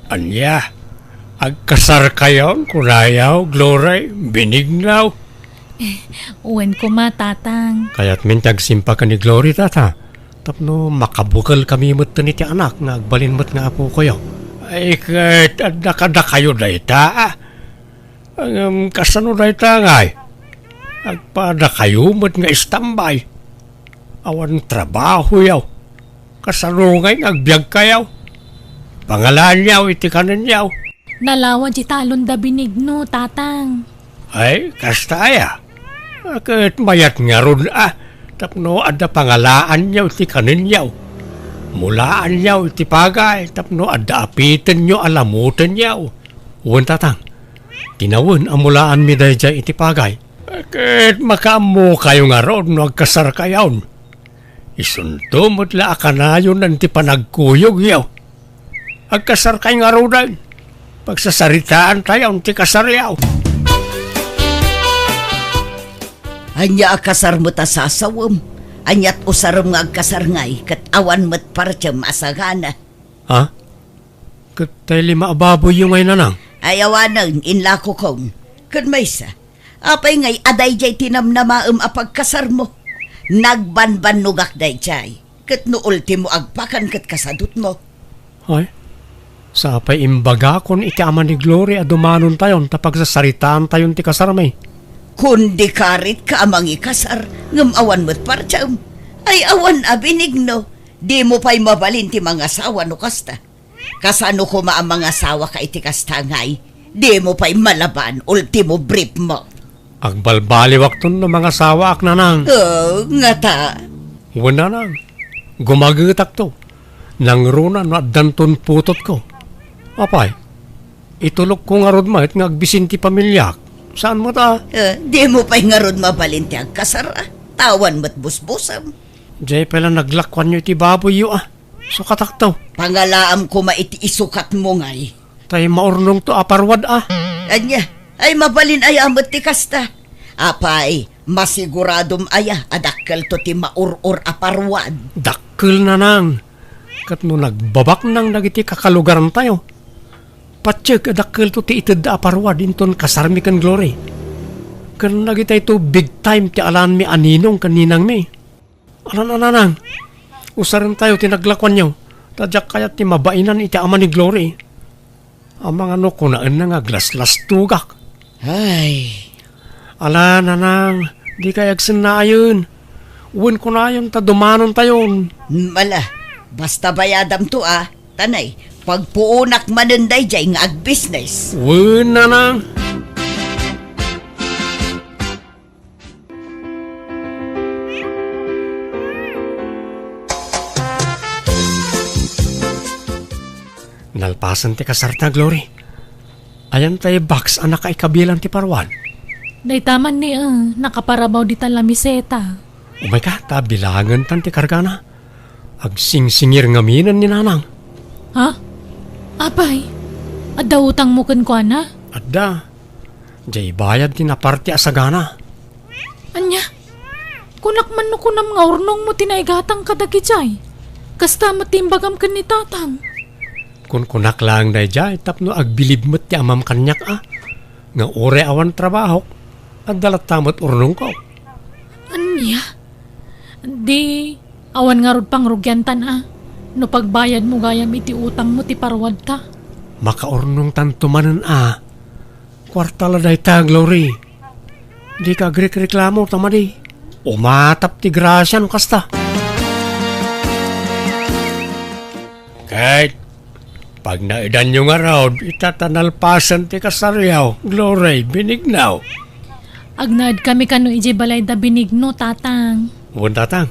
Anya, agkasar kayon, kunayaw, glory, binignaw. Uwan ko tatang. Kaya't mintag simpa ka ni Glory, tata. Tapno makabukal kami mo't ti anak, nagbalin mo't nga po kayo. Ay, kahit nakada kayo na ita, ang kasano na ita ngay. Agpada kayo mo't nga istambay. Awan trabaho yaw. Kasano ngay agbyag kayaw. Pangalan yaw, iti kanan yaw. Nalawan di talon da binigno, tatang. Ay, kastaya. Kahit mayat nga ron tapno ada pangalaan yaw iti kanin yaw. Mulaan yaw iti pagay, tapno ada apitan nyo alamutan yaw. Uwan tatang, tinawan ang mulaan mi dahi dyan iti pagay. Kahit makamu kayo nga ron, no agkasar kayaw. Isunto mo't la akanayon ng ti panagkuyog yaw. Agkasar kayo nga ron, pagsasaritaan tayo ti kasar yaw. Anya akasar mo ta sasawam. Anyat usaram nga agkasar ngay, kat awan mo't partyam asagana. Ha? Katay lima ababoy yung ngay nanang? Ay awanang inlako kong. Kat maysa, apay ngay aday jay tinamnamaam apagkasar mo. Nagbanbanugak day jay. Kat no ultimo agpakan kat kasadut mo. Ay, sapay imbaga kon iti ama ni Glory adumanon tayon tapag sasaritaan tayon ti kasar may. Kundi karit ka amang ikasar, ngam awan mo't partyam. Ay awan abinigno, di mo pa'y mabalin ti mga asawa no kasta. Kasano ko ang mga asawa ka iti kasta ngay, di mo pa'y malaban, ultimo brief mo. Agbalbaliwak ton no mga sawa ak nanang. Oh, nga ta. Wala nang, gumagitak to. Nang runa no danton putot ko. Apay, itulog ko nga rod mahit nga agbisin ti pamilyak. Saan mo ta? Di mo pa'y nga ron mabalin ti agkasar tawan mo't busbusam. Diyay pala naglakwan nyo iti baboy yu So kataktaw. Pangalaam ko maiti isukat mo ngay. Tay maurnong to aparwad Anya, ay mabalin ay amot ti kasta. Apay, masiguradom aya adakkel to ti maurur aparwad. Dakkel na nang. Kat no nagbabak nang nagiti kakalugaran tayo. Patsik adakkel to ti ited da aparwad inton kasarmi kan Glory. Kan nagitay to big time ti alan mi aninong kaninang mi. Alan ananang. Usaran tayo tinaglakwan nyo. Tadyak kaya ti mabainan iti ama ni Glory. Ang mga no kunaan na nga glaslas tugak. Ay, Ala nanang, di kaya agsinaayon. Uwan ko na yun, tadumanon tayon. mala, basta bayadam to Tanay, pagpuunak manunday jay nga ag-business. Uwan nanang. Nalpasan ti kasarta, Glory. Ayan tayo box anak ay kabilang ti parwan. Daitaman ni nakaparabaw di talamiseta. Umay ka, tabilangan tan ti kargana. Agsingsingir ngaminan ni nanang. Ha? Apay, adda utang mo kun ko na? Adda, jay bayad ti naparti asagana. Anya, kunak man no kunam nga urnong mo tinaigatang kadagi jay. Kasta matimbagam kan ni tatang. Kun kunak lang day jay, tapno agbilib mo't ti amam kanyak Nga ore awan trabaho, at dalat tamot urnong ko. Anya? Di, awan nga rod pang rugyantan No pagbayad mo gayam iti utang mo ti parwad ta. Makaurnong tantumanan Kwartala day ta, Glory. Di ka agrik-reklamo tamadi. Umatap ti grasya no kasta. Kahit pag naidan nyo nga raw, itatanalpasan ti kasaryaw, Glory, binignaw. Agnaad kami kano iji balay da binigno, tatang. Uwan tatang,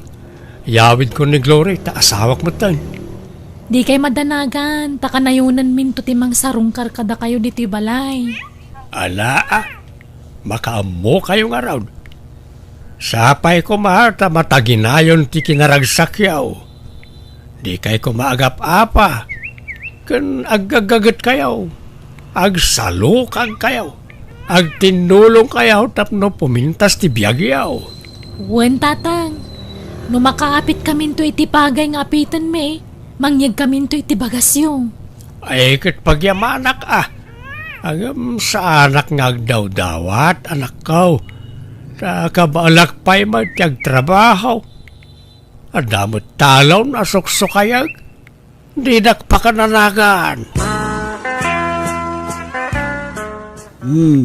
yawid ko ni Glory, taasawak mo tan. Di kay madanagan, takanayunan minto timang sarungkar kada kayo diti balay. Ala makaamo kayo nga raw. Sapay ko maharta mataginayon ti kinaragsakyaw. Di kay ko maagap apa. Kan agagagat kayaw. Agsalukag kayaw. Agtinulong kayaw tapno pumintas ti biyagyaw. Wen tatang, no makaapit kamin to iti pagay nga apitan me, mangyag kamin to iti bagasyo. Ay, kat pagyamanak Agam sa anak nga agdaw-dawat, anak ko. Sa kabalak pa'y magtiyag-trabaho. Adamot talaw na suksukayag. Di nakpakananagan.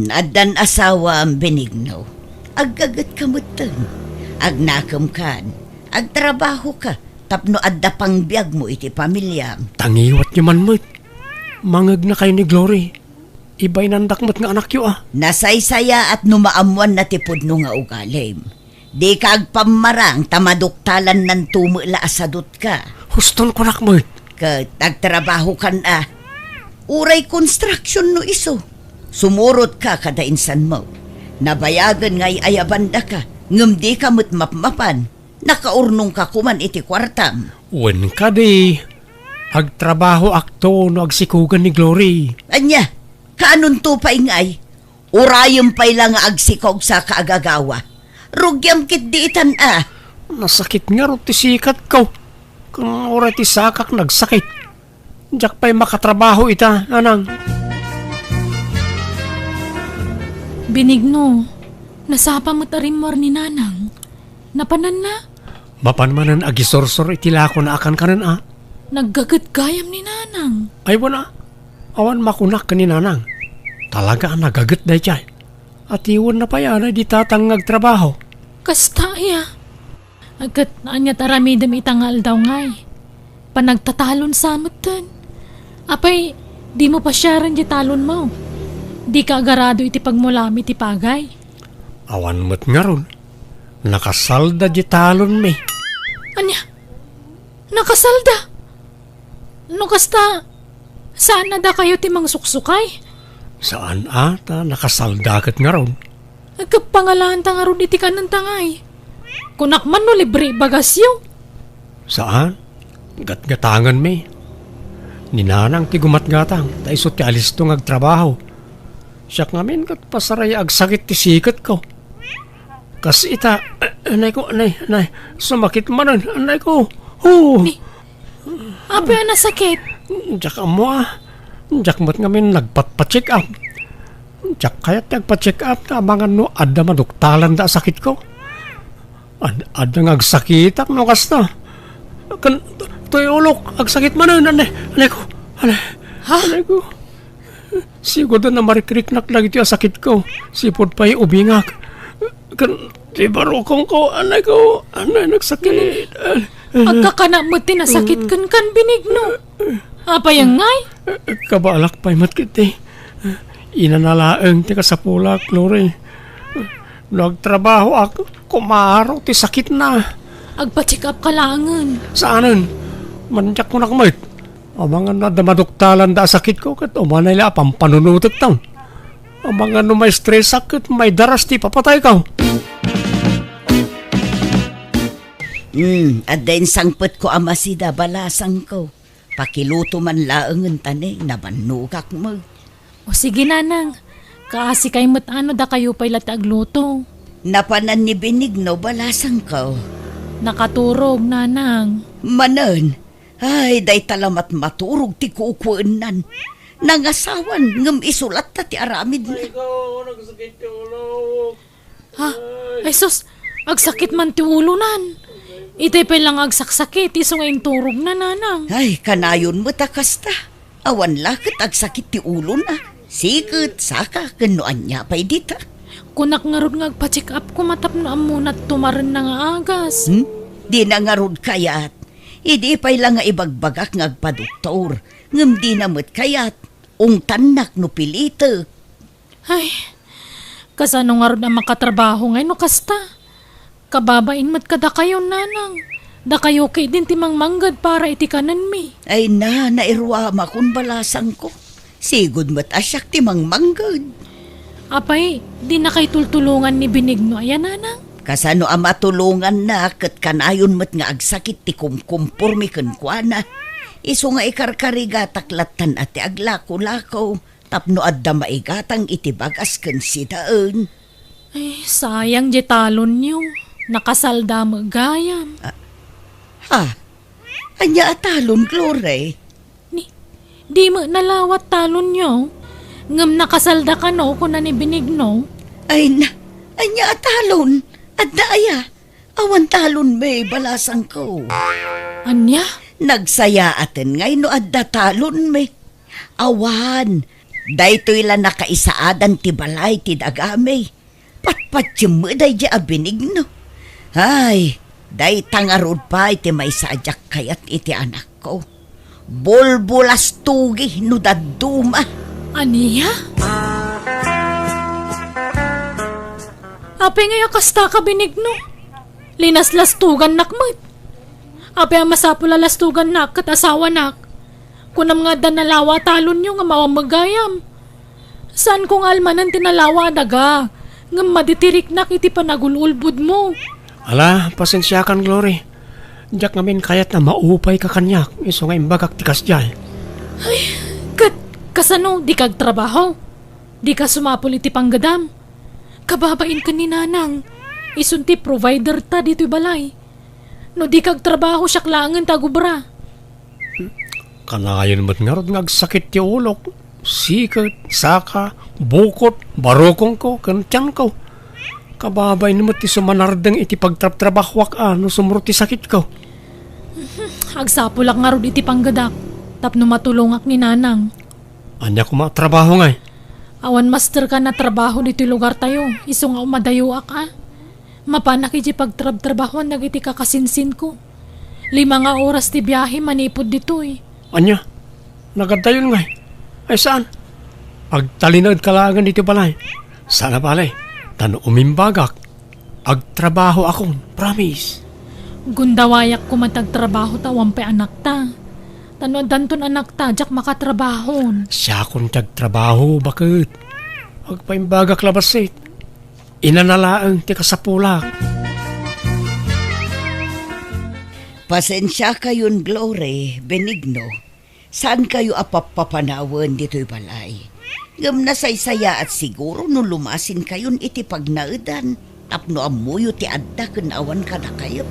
Adan asawa ang Benigno. Agagat kamutan. Agnakam kan. Agtrabaho ka. Tapno adda pang biyag mo iti pamilyam. Tangiwat niyo man mo't. Mangag na kayo ni Glory. Iba'y nandakmat nga anak yo Nasaysaya at numaamuan na tipod no nga ugalim. Di ka agpamarang tamaduktalan ng tumula asadot ka. Huston ko nakmat. Nagtrabaho kan Uray construction no iso. Sumurot ka kada insan mo. Nabayagan nga'y ayabanda ka. Ngam di ka mapmapan. Nakaurnong ka kuman iti kwartam. Wen ka di. Agtrabaho akto no agsikugan ni Glory. Anya, kaanon to pa ingay? Urayom pa'y lang agsikog sa kaagagawa. Rugyam kit diitan Nasakit nga ro ti sikat ko. Kung oray ti sakak nagsakit. Diyak pa'y makatrabaho ita, anang. Benigno, nasapa mo't arimor ni Nanang. Napanan na? Mapanmanan agisorsor itilako na akan kanan Naggagat gayam ni Nanang. Ay wala. Awan makunak ka ni Nanang. Talaga nagagat na ichay. At iwan na pa yan ay di tatangag trabaho. Kasta iya. Agkat anya taramidam itangal daw ngay. Panagtatalon sa amatan. Apay, di mo pa siyaran di talon mo. Di ka agarado iti pagmulami ti pagay. Awan mo't nga ron. Nakasalda di talon me. Anya? Nakasalda? No kasta, saan na da kayo timang suksukay? Saan ata nakasaldakat nga ron? Nagkapangalaan ta nga ron iti ka ng tangay. Kunakman no libre bagasyo. Saan? Gatgatangan me. Ninanang ti gumatgatang, tayo ti alis to ngagtrabaho. Siyak ngamin kat pasaraya agsakit ti sikat ko. Kasi ita, anay ko, sumakit manan, anay ko. Apo yan nasakit? Diyak mo Diyak mo't ngamin nagpatpa-check up. Diyak kaya't nagpa-check up na abangan no, adda maduktalan da sakit ko. Adda ngagsakitak no kasta. To'y ulok, agsakit manan, anay ko. Anay ko. Siguro na marikriknak lagi ito sakit ko. Sipod pa'y ubingak. Di barokong ko, anay ko. Anay nagsakit. Agkakana mo tinasakit kan Benigno. Apa yang ngay? Kabalak pa'y matkiti. Inanalaang ti kasapulak, Glory. Nagtrabaho ako, kumaraw ti sakit na. Agpa-check up kalangan. Saanan? Manjak ko na kumait. Amangan na damaduktalan da sakit ko kat umanay la pampanunutot tang. Amangan no may stress sakit, may daras ti papatay ka. At dahin sangpet ko amasida balasang ko. Pakiluto man laangan tani, namanugak mo. O sige Nanang, kaasi kay ano da kayo pa'y lati agluto. Napanan ni Benigno balasang ko. Nakaturog Nanang. Manan, ay day talamat maturog ti kukuenan. Nangasawan, ngam isulat ta ti aramid na. Ha? Ay sus, agsakit man ti ulunan. Itay pa lang agsaksakit, iso ngayong turog na Nanang. Ay, kanayon mo takasta. Awan lakit agsakit ti ulo na. Sikit, saka, kanuan niya pa'y dita. Kunak nga rod nga agpa-check up ko matap na amunat tumaran na nga agas. Di na nga rod kayat. Idi pa'y lang nga ibagbagak nga agpadoktor. Ngam di na mo't kayat. Ungtanak no pilite. Ay, kasano nga rod ang makatrabaho ngayon no kasta. Kababain mat kada kayo Nanang. Da kayo kay din timang manggad para itikanan mi. Ay na, nairwama kung balasang ko. Sigod mo't asyak timang manggad. Apay, di na kay tultulungan ni Benigno ayan Nanang. Kasano ang matulungan na kat kanayon mo't nga agsakit ti kumkumpurmi kenkwana. Iso nga ikarkariga taklatan at aglako-lako. Tapno adda maigatang itibagas ken sidaan. Ay, sayang di talon niyo. Nakasalda mo gayam. Ha? Anya atalon, Glory? Di mo nalawat talon nyo. Ngam nakasalda ka no kung nanibinig no. Ay na, anya talon. At daya, awan talon may balasang ko. Anya? Nagsaya atin ngay no adda talon may. Awan, daytoy la nakaisaadan ti balay ti dagame. Patpatsyo mo day di abinig no. Ay, day tangarod pa iti may sadyak kayat iti anak ko. Bolbolas tugi no daduma. Aniya? Ape nga kasta ka binig no. Linas-lastugan nakmat. Ape ang masapula lastugan nak kat asawa nak. Kunam nga danalawa talon nyo nga mawamagayam. Saan kong almanan tinalawa daga? Nga maditirik nak iti panagululbud mo. Ala, pasensya kan, Glory. Diyak ngamin kayat na maupay ka kanyak. Iso nga imbagak tikas dyan. Kasano, di kag trabaho? Di ka sumapul iti panggadam? Kababain ka ni nanang. Isunti provider ta dito'y balay. No di kag trabaho siya klangan ta gubra. Kanayon mo't nga rod ngagsakit ti ulok. Sikat, saka, bukot, barokong ko, kantyan ko. Kababay naman ti sumanardang iti pagtrap-trabahwak no sumuro ti sakit ko. Agsapulak nga rod iti panggadak. Tapno matulungak ni nanang. Anya ko trabaho nga. Awan master ka na trabaho dito'y lugar tayo. Iso nga umadayuak Mapanak iti pagtrab-trabahoan nagiti kakasinsin ko. 5 nga oras ti biyahe manipod dito'y. Anya, nagadayon nga. Ay saan? Pagtalinad kalagan dito balay. Sana balay, tano umimbagak. Agtrabaho akong, promise. Gundawayak ko matagtrabaho tawang pe anak ta. Tano danton anak ta, jak makatrabahon. Siya akong tagtrabaho, bakit? Agpaimbagak labasit. Inanalaang ti kasapulak. Pasensya kayon, Glory, Benigno. Saan kayo apapapanawan dito'y balay? Ngam nasaysaya at siguro no lumasin kayon iti pagnaudan. Tapno amuyo ti adda kanawan ka na kayo.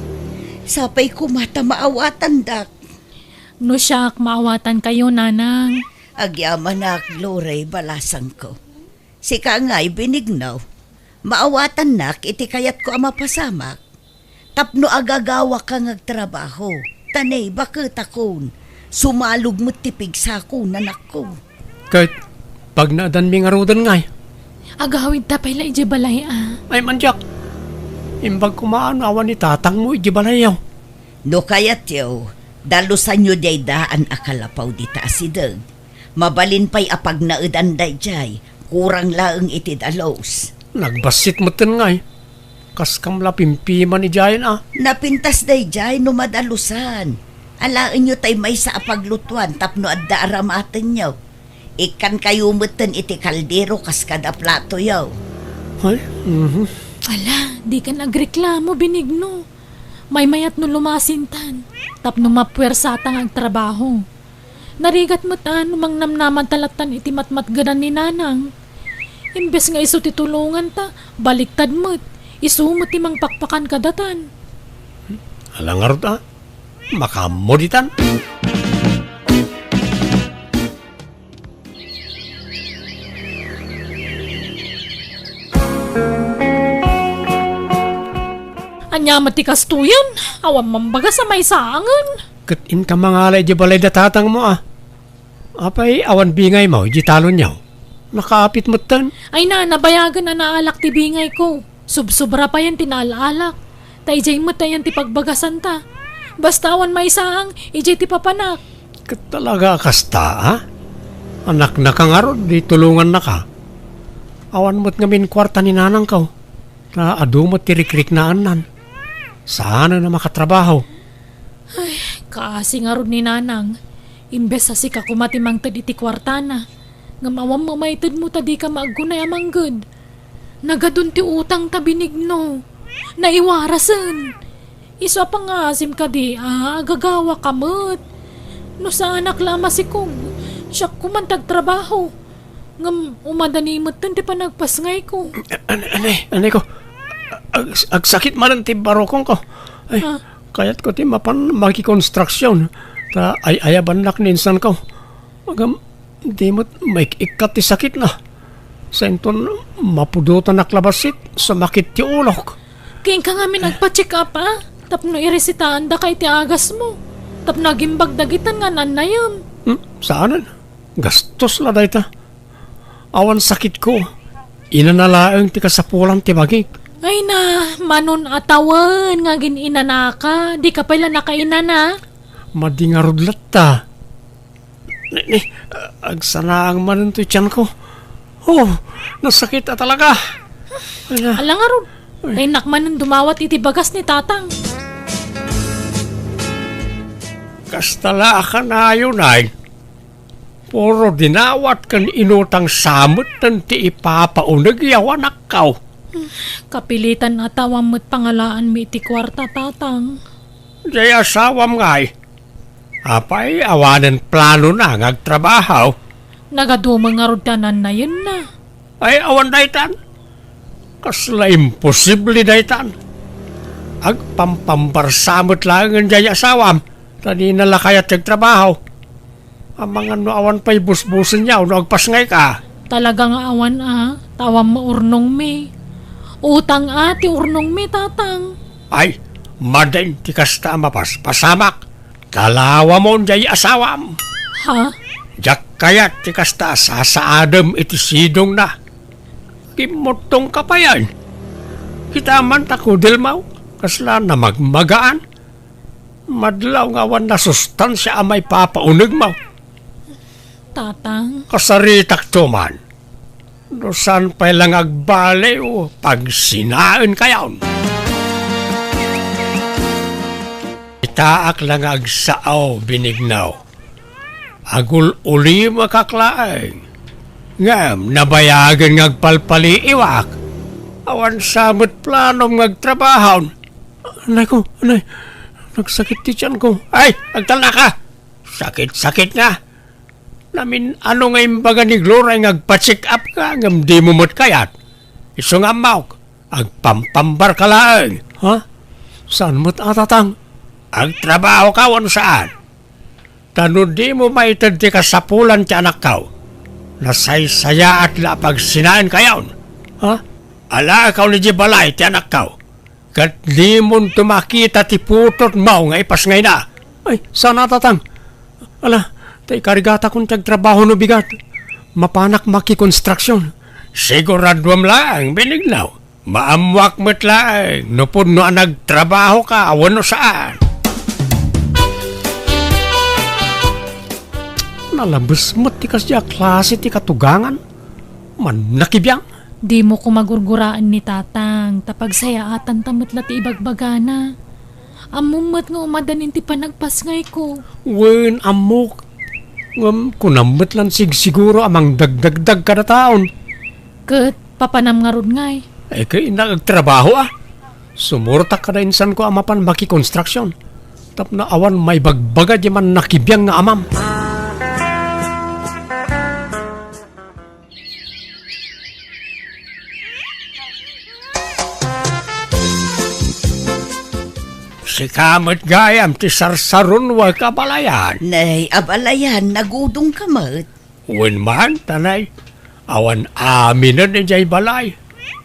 Sapay kumata maawatan dak. No siyak maawatan kayo, nanang. Agyaman na, Glory, balasang ko. Sika nga'y Benigno. Maawatan nak iti kayat ko amapasamak. Tapno agagawa ka ngagtrabaho. Tanay, bakit akon? Sumalog mo tipig sa ako, nanak ko. Kahit pag naadan mi nga rodan ngay. Agawid ta pala iji balay Ay manjak. Imbag kumaan awan ni tatang mo iji balayaw. No kayat yaw, dalusan nyo day daan akalapaw di taasideg. Mabalin pa'y apag naadan day jay, kurang laeng iti dalos. Nagbasit mo tin ngay. Kas kamla pimpiman ni Jayan Napintas day jay no madalusan. Alaan nyo tay may sa apaglutuan tapno adda aramaten nyo. Ikan kayo mutan iti kaldero kas kada plato yaw. Ay, Ala, di ka nagreklamo, Benigno. May mayat no lumasintan. Tapno mapwersatang ang trabaho. Narigat mo mang namnaman talatan iti matmatgadan ni nanang. Imbes nga iso titulungan ta, baliktad mo't. Isumot imang pakpakan kadatan. alangar makamoditan. Anya matikas tuyan, awan mambaga sa may saangan. Katin ka mangalay di balay datatang mo Apay awan bingay mo, di talon niyaw. Nakaapit mo tan. Ay na, nabayagan na naalak ti bingay ko. Subsubra pa yan tinaalaalak. Tayjay mo tayan ti pagbagasan ta. Basta awan may saang, ijay ti papanak. Talaga kasta Anak na kang arod, di tulungan na ka. Awan mo't ngamin kwarta ni nanang ka. Na adu mo't tirikrik na anan. Sana na makatrabaho. Ay, kasi nga rod ni nanang. Imbes sa sika kumatimang tad iti kwarta na. Ngamawang mamaitid mo tadi ka maagunay amang good. Nagadun ti utang ta Benigno. Naiwarasan. Isa pang asim ka di agagawa kamot. No sa anak lama si Kong. Siya kumantag trabaho. Ngam umadanimot tan ti panagpasngay ko. Anay ko. Agsakit man ang tibarokong ko. Ay, kaya't ko ti mapan makikonstruksyon. Ta ay ayaban lak ninsan ko. Agam, di mo't may ikat ti sakit na. Senton, mapudutan naklabasit, sumakit ti ulok. Kain ka nga nagpa-check up tapno iresitahan da kay ti agas mo. Tapno agimbag dagitan nga nanayam. Saanan? Gastos la dayta. Awan sakit ko. Inanalaang ti kasapulan ti bagik. Ay na, manon atawan nga gininana ka. Di ka pala nakainana. Madingarudlat ta. Agsanaang manon to tiyan ko. Oh, nasakit na talaga. Alang nga ron. Ay nakmanon dumawat iti bagas ni tatang. Kastala ka na yun ay. Puro dinawat kan inutang samot ng ti ipapaunag yawan akaw. Kapilitan atawam mo't pangalaan mi iti kwarta tatang. Jay asawam ngay. Apay awanan plano na ngagtrabaho. Nagadumang nga ron tanan na yun na. Ay awan daytan. Kasla imposible daytan. Agpampambarsamot lang ang jay asawam. Tani nalakayat nagtrabaho. Ang mga no awan pa'y busbusin niya no agpasngay ka. Talaga nga awan tawam mo urnong mi. Utang ti urnong mi tatang. Ay, maden ti kasta mapas pasamak. Kalawa mo jay asawam. Ha? Jak kayat ti kasta sasaadam iti sidong na. Kimotong ka pa yan. Kita man takudil mo. Kasla na magmagaan. Madlaw nga awan na sustansya amay papaunig mo. Tatang? Kasaritak to man. No saan pa lang agbale o pag sinaan kayaon. Itaak lang agsaaw binignaw. Agul uli makaklaeng. Ngam, nabayagan ngagpalpali iwak. Awan samot planom ngagtrabahaw. Anay ko, anay. Nagsakit ti tiyan ko. Ay, nagtala ka. Sakit-sakit nga. Namin ano nga imbaga ni Gloria ngagpa-check up ka ngam di mo mo't kayat. Iso nga mauk. Agpampambar ka lang. Ha? Saan mo't atatang? Agtrabaho ka wan saan? Tano di mo maitad ti kasapulan ti anak kaw. Nasaysaya at lapag sinaan kayaon. Ha? Ala ikaw ni Jibalay ti anak kaw. Kat di mo tumakita ti putot mo nga ipas ngay na. Ay, sana tatang? Ala, tay karigata kong tagtrabaho no bigat. Mapanak maki-construction. Siguradwam lang, binignaw. Maamwak mo't lang. Nupod no nagtrabaho ka, awan no saan. Nalabas mo't ti kasya klase ti katugangan. Man nakibiyang. Di mo ko magurguraan ni tatang, tapag sayaatan tamot lati ibagbagana. Amumot nga umadanin ti panagpasngay ko. Wen, amok. Kunamot lang siguro amang dagdagdag kada taon. Kat, papanam nga ron ngay. Eh, kaya nagtrabaho Sumurta ka na insan ko amapan maki-construction. Tap na awan may bagbaga di man nakibiyang nga amam. Si kamot gayam ti sarsaron wa kabalayan. Nay, abalayan, nagudong kamat. Wen man, tanay. Awan amin na ni jay balay.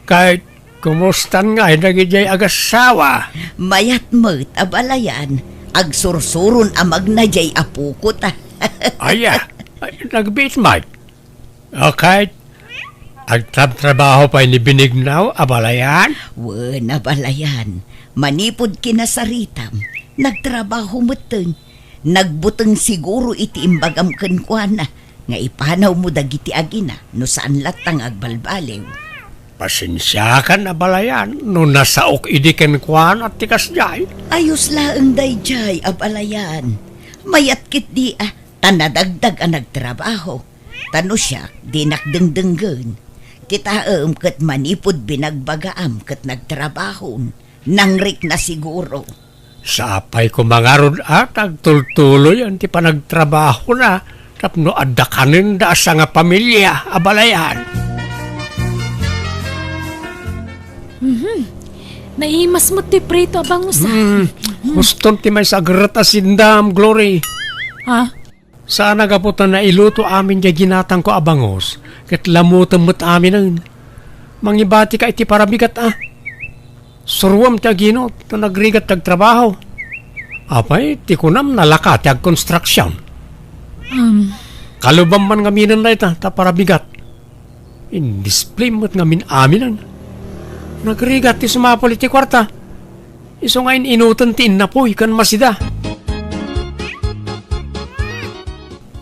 Kahit kumustan nga nagijay agasawa. Mayat mat, abalayan, agsursurun amag na jay apukot Aya, nagbit man. Okay. Agtrabaho pa ni Binignaw, abalayan? Wen, abalayan. Manipod kinasaritam, nagtrabaho muteng, nagbuteng siguro iti imbagam kenkwana, nga ipanaw mo dagiti agina, no saan latang agbalbalew. Pasensya ka na balayan, no nasaok idiken kwan at tikas jay. Ayos laeng dayjay, abalayan. Mayat kit di tanadagdag ang nagtrabaho. Tano siya, di nakdengdenggen. Kita ket manipod binagbagaam ket nagtrabahon. Nangrik na siguro. Sapay ko mangarod agtultuloy ang ti panagtrabaho na tapno adakanin da sa nga pamilya, abalayan. Naimas mo ti prito abang usa. Guston ti may sagrat asindam, Glory. Ha? Saan nagaputan na iluto amin niya ginatang ko abangos, kat lamutan mo't amin ang mangibati ka iti parabigat Surwam ti aginot na nagrigat tagtrabaho. Apay, ti kunam nalaka ti construction. Kalubam man ngaminan na ita, ta parabigat. In-display mo't ngamin aminan. Nagrigat ti sumapol iti kwarta. Iso ngayon inutan ti inapoy kan masida.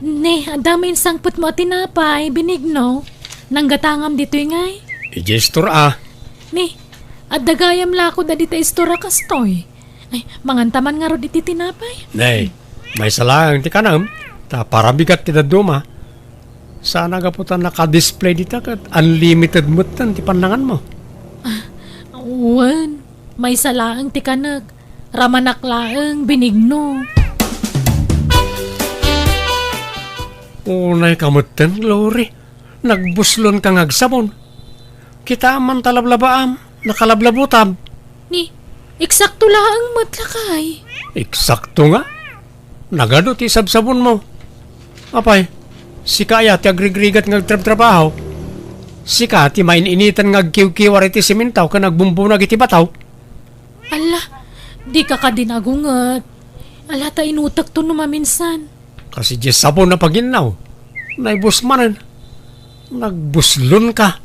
Ne, adamay sangput mo tinapay, binigno. Nanggatangam dito ngay. Igestor Ne, at dagayam lako da dita istora kastoy. Ay, mangantaman nga ro diti tinapay. Nay, may salang ti kanam, ta parabigat ti daduma. Sana gaputan naka-display dita kat unlimited mutan ti panlangan mo. Uwan, may salaang ti kanag. Ramanaklaang binigno. Unay kamutan, Glory. Nagbuslon kang agsabon. Kita man talablabaam, nakalablabutab. Ni, eksakto laang matlakay. Eksakto nga. Nagano ti sabsabon mo. Apay, si kaya ti agrigrigat ngagtrab-trabaho. Si ka ti maininitan ngagkiw-kiwar iti simintaw ka nagbumbunag iti bataw. Ala, di ka kadinagungat. Ala ta inutak to numaminsan. Kasi di sabon na paginaw. Naibusmanan. Nagbuslon ka.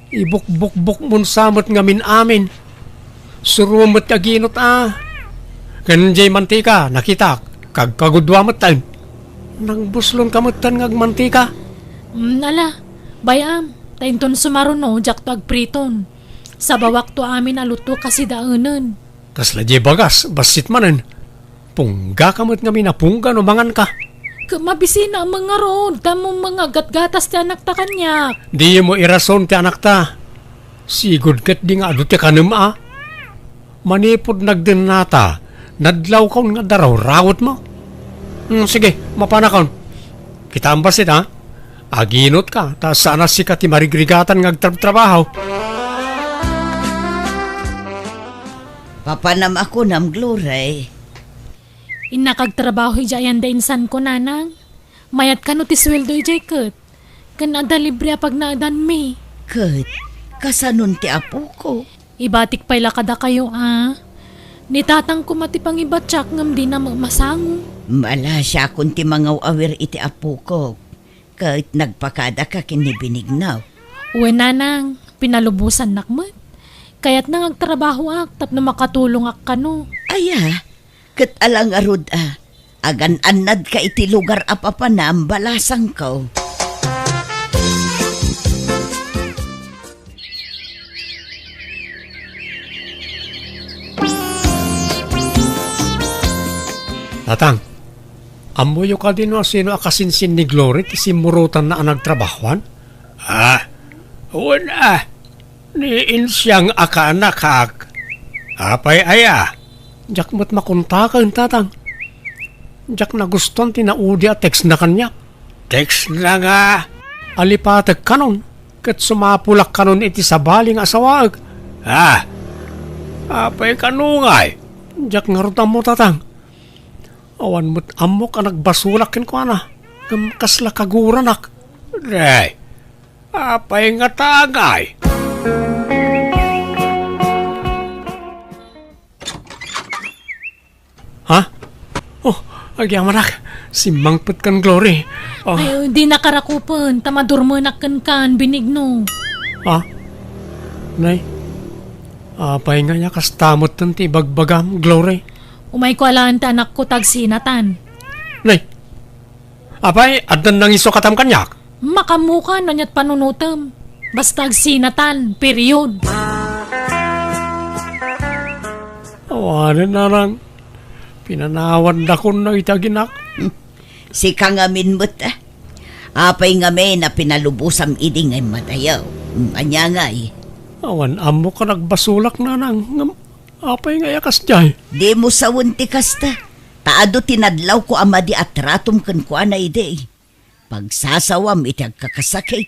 Ibuk-buk-buk mun samot ngamin amin. Surumot aginot Kanjay mantika, nakita. Kagkagudwa matan. Nagbuslon kamutan ngagmantika. Ala, bayam. Tainton sumaruno, jak to agpriton. Sa bawak to amin aluto kasi daanan. Kasla di bagas, basit manan. Pungga kamot ngamin na pungga no mangan ka. Mabisina ang mga roon. Tamong mga gatgatas ti anak ta kanya. Di mo irason ti anak ta. Sigod kat di nga adu ti kanam Manipod nagdinata. Nadlaw kaon nga daraw rawot mo. Sige, mapanakaon. Kita ang basit Aginot ka. Ta sana si ka ti marigrigatan ngagtrabaho. Papanam ako nam Glory. Inakagtrabaho hijayan da insan ko nanang. Mayat ka no ti sweldo ijay kat. Kanada libre pag naadan me. Kat, kasanon ti apo ko. Ibatik pa'y lakada kayo Nitatang ko matipang ibatsak ngam di na masango. Mala siya kung ti mga awir iti apo ko. Kat nagpakada ka kinibinignaw. Uwe nanang, pinalubusan nakmat. Kaya't nang agtrabaho tap na makatulong kano. Aya, kat alang arud agan-anad ka iti lugar apapanam balasang ko. Tatang, amuyo ka din sino akasinsin ni Glory ti simurutan na nagtrabahuan? Wala. Niin siyang akanakak. Apay aya. Jak mo't makuntakan, tatang. Jak na guston tinaudi at text na kanya. Text na nga. Alipatag kanon. Kat sumapulak kanon iti sabaling asawag. Apay kanungay. Jak nga rutam mo, tatang. Awan mo't amok ang nagbasulakin ko kasla kaguranak. Day. Apay nga tagay. Agyaman si mangpet kan Glory. Ay, di nakarakupan. Tamadurmanak kan binigno. Nay, apay nga niya kastamot ti bagbagam Glory. Umay ko alaan ta anak ko tagsinatan. Nay, apay adan nang iso katam kanyak. Makamuka na niya't panunutam. Basta agsinatan, period. Awanan na lang. Pinanawan na ko na itaginak. Si kangamin mo't apay ngame na pinalubusam iding ay madayaw. Anya nga Awan amo ka nagbasulak na nang. Apay nga yakas jay. Di mo sawon ti kasta. Taado tinadlaw ko amadi at ratom kan ko na ide. Pagsasawam iti agkakasakit.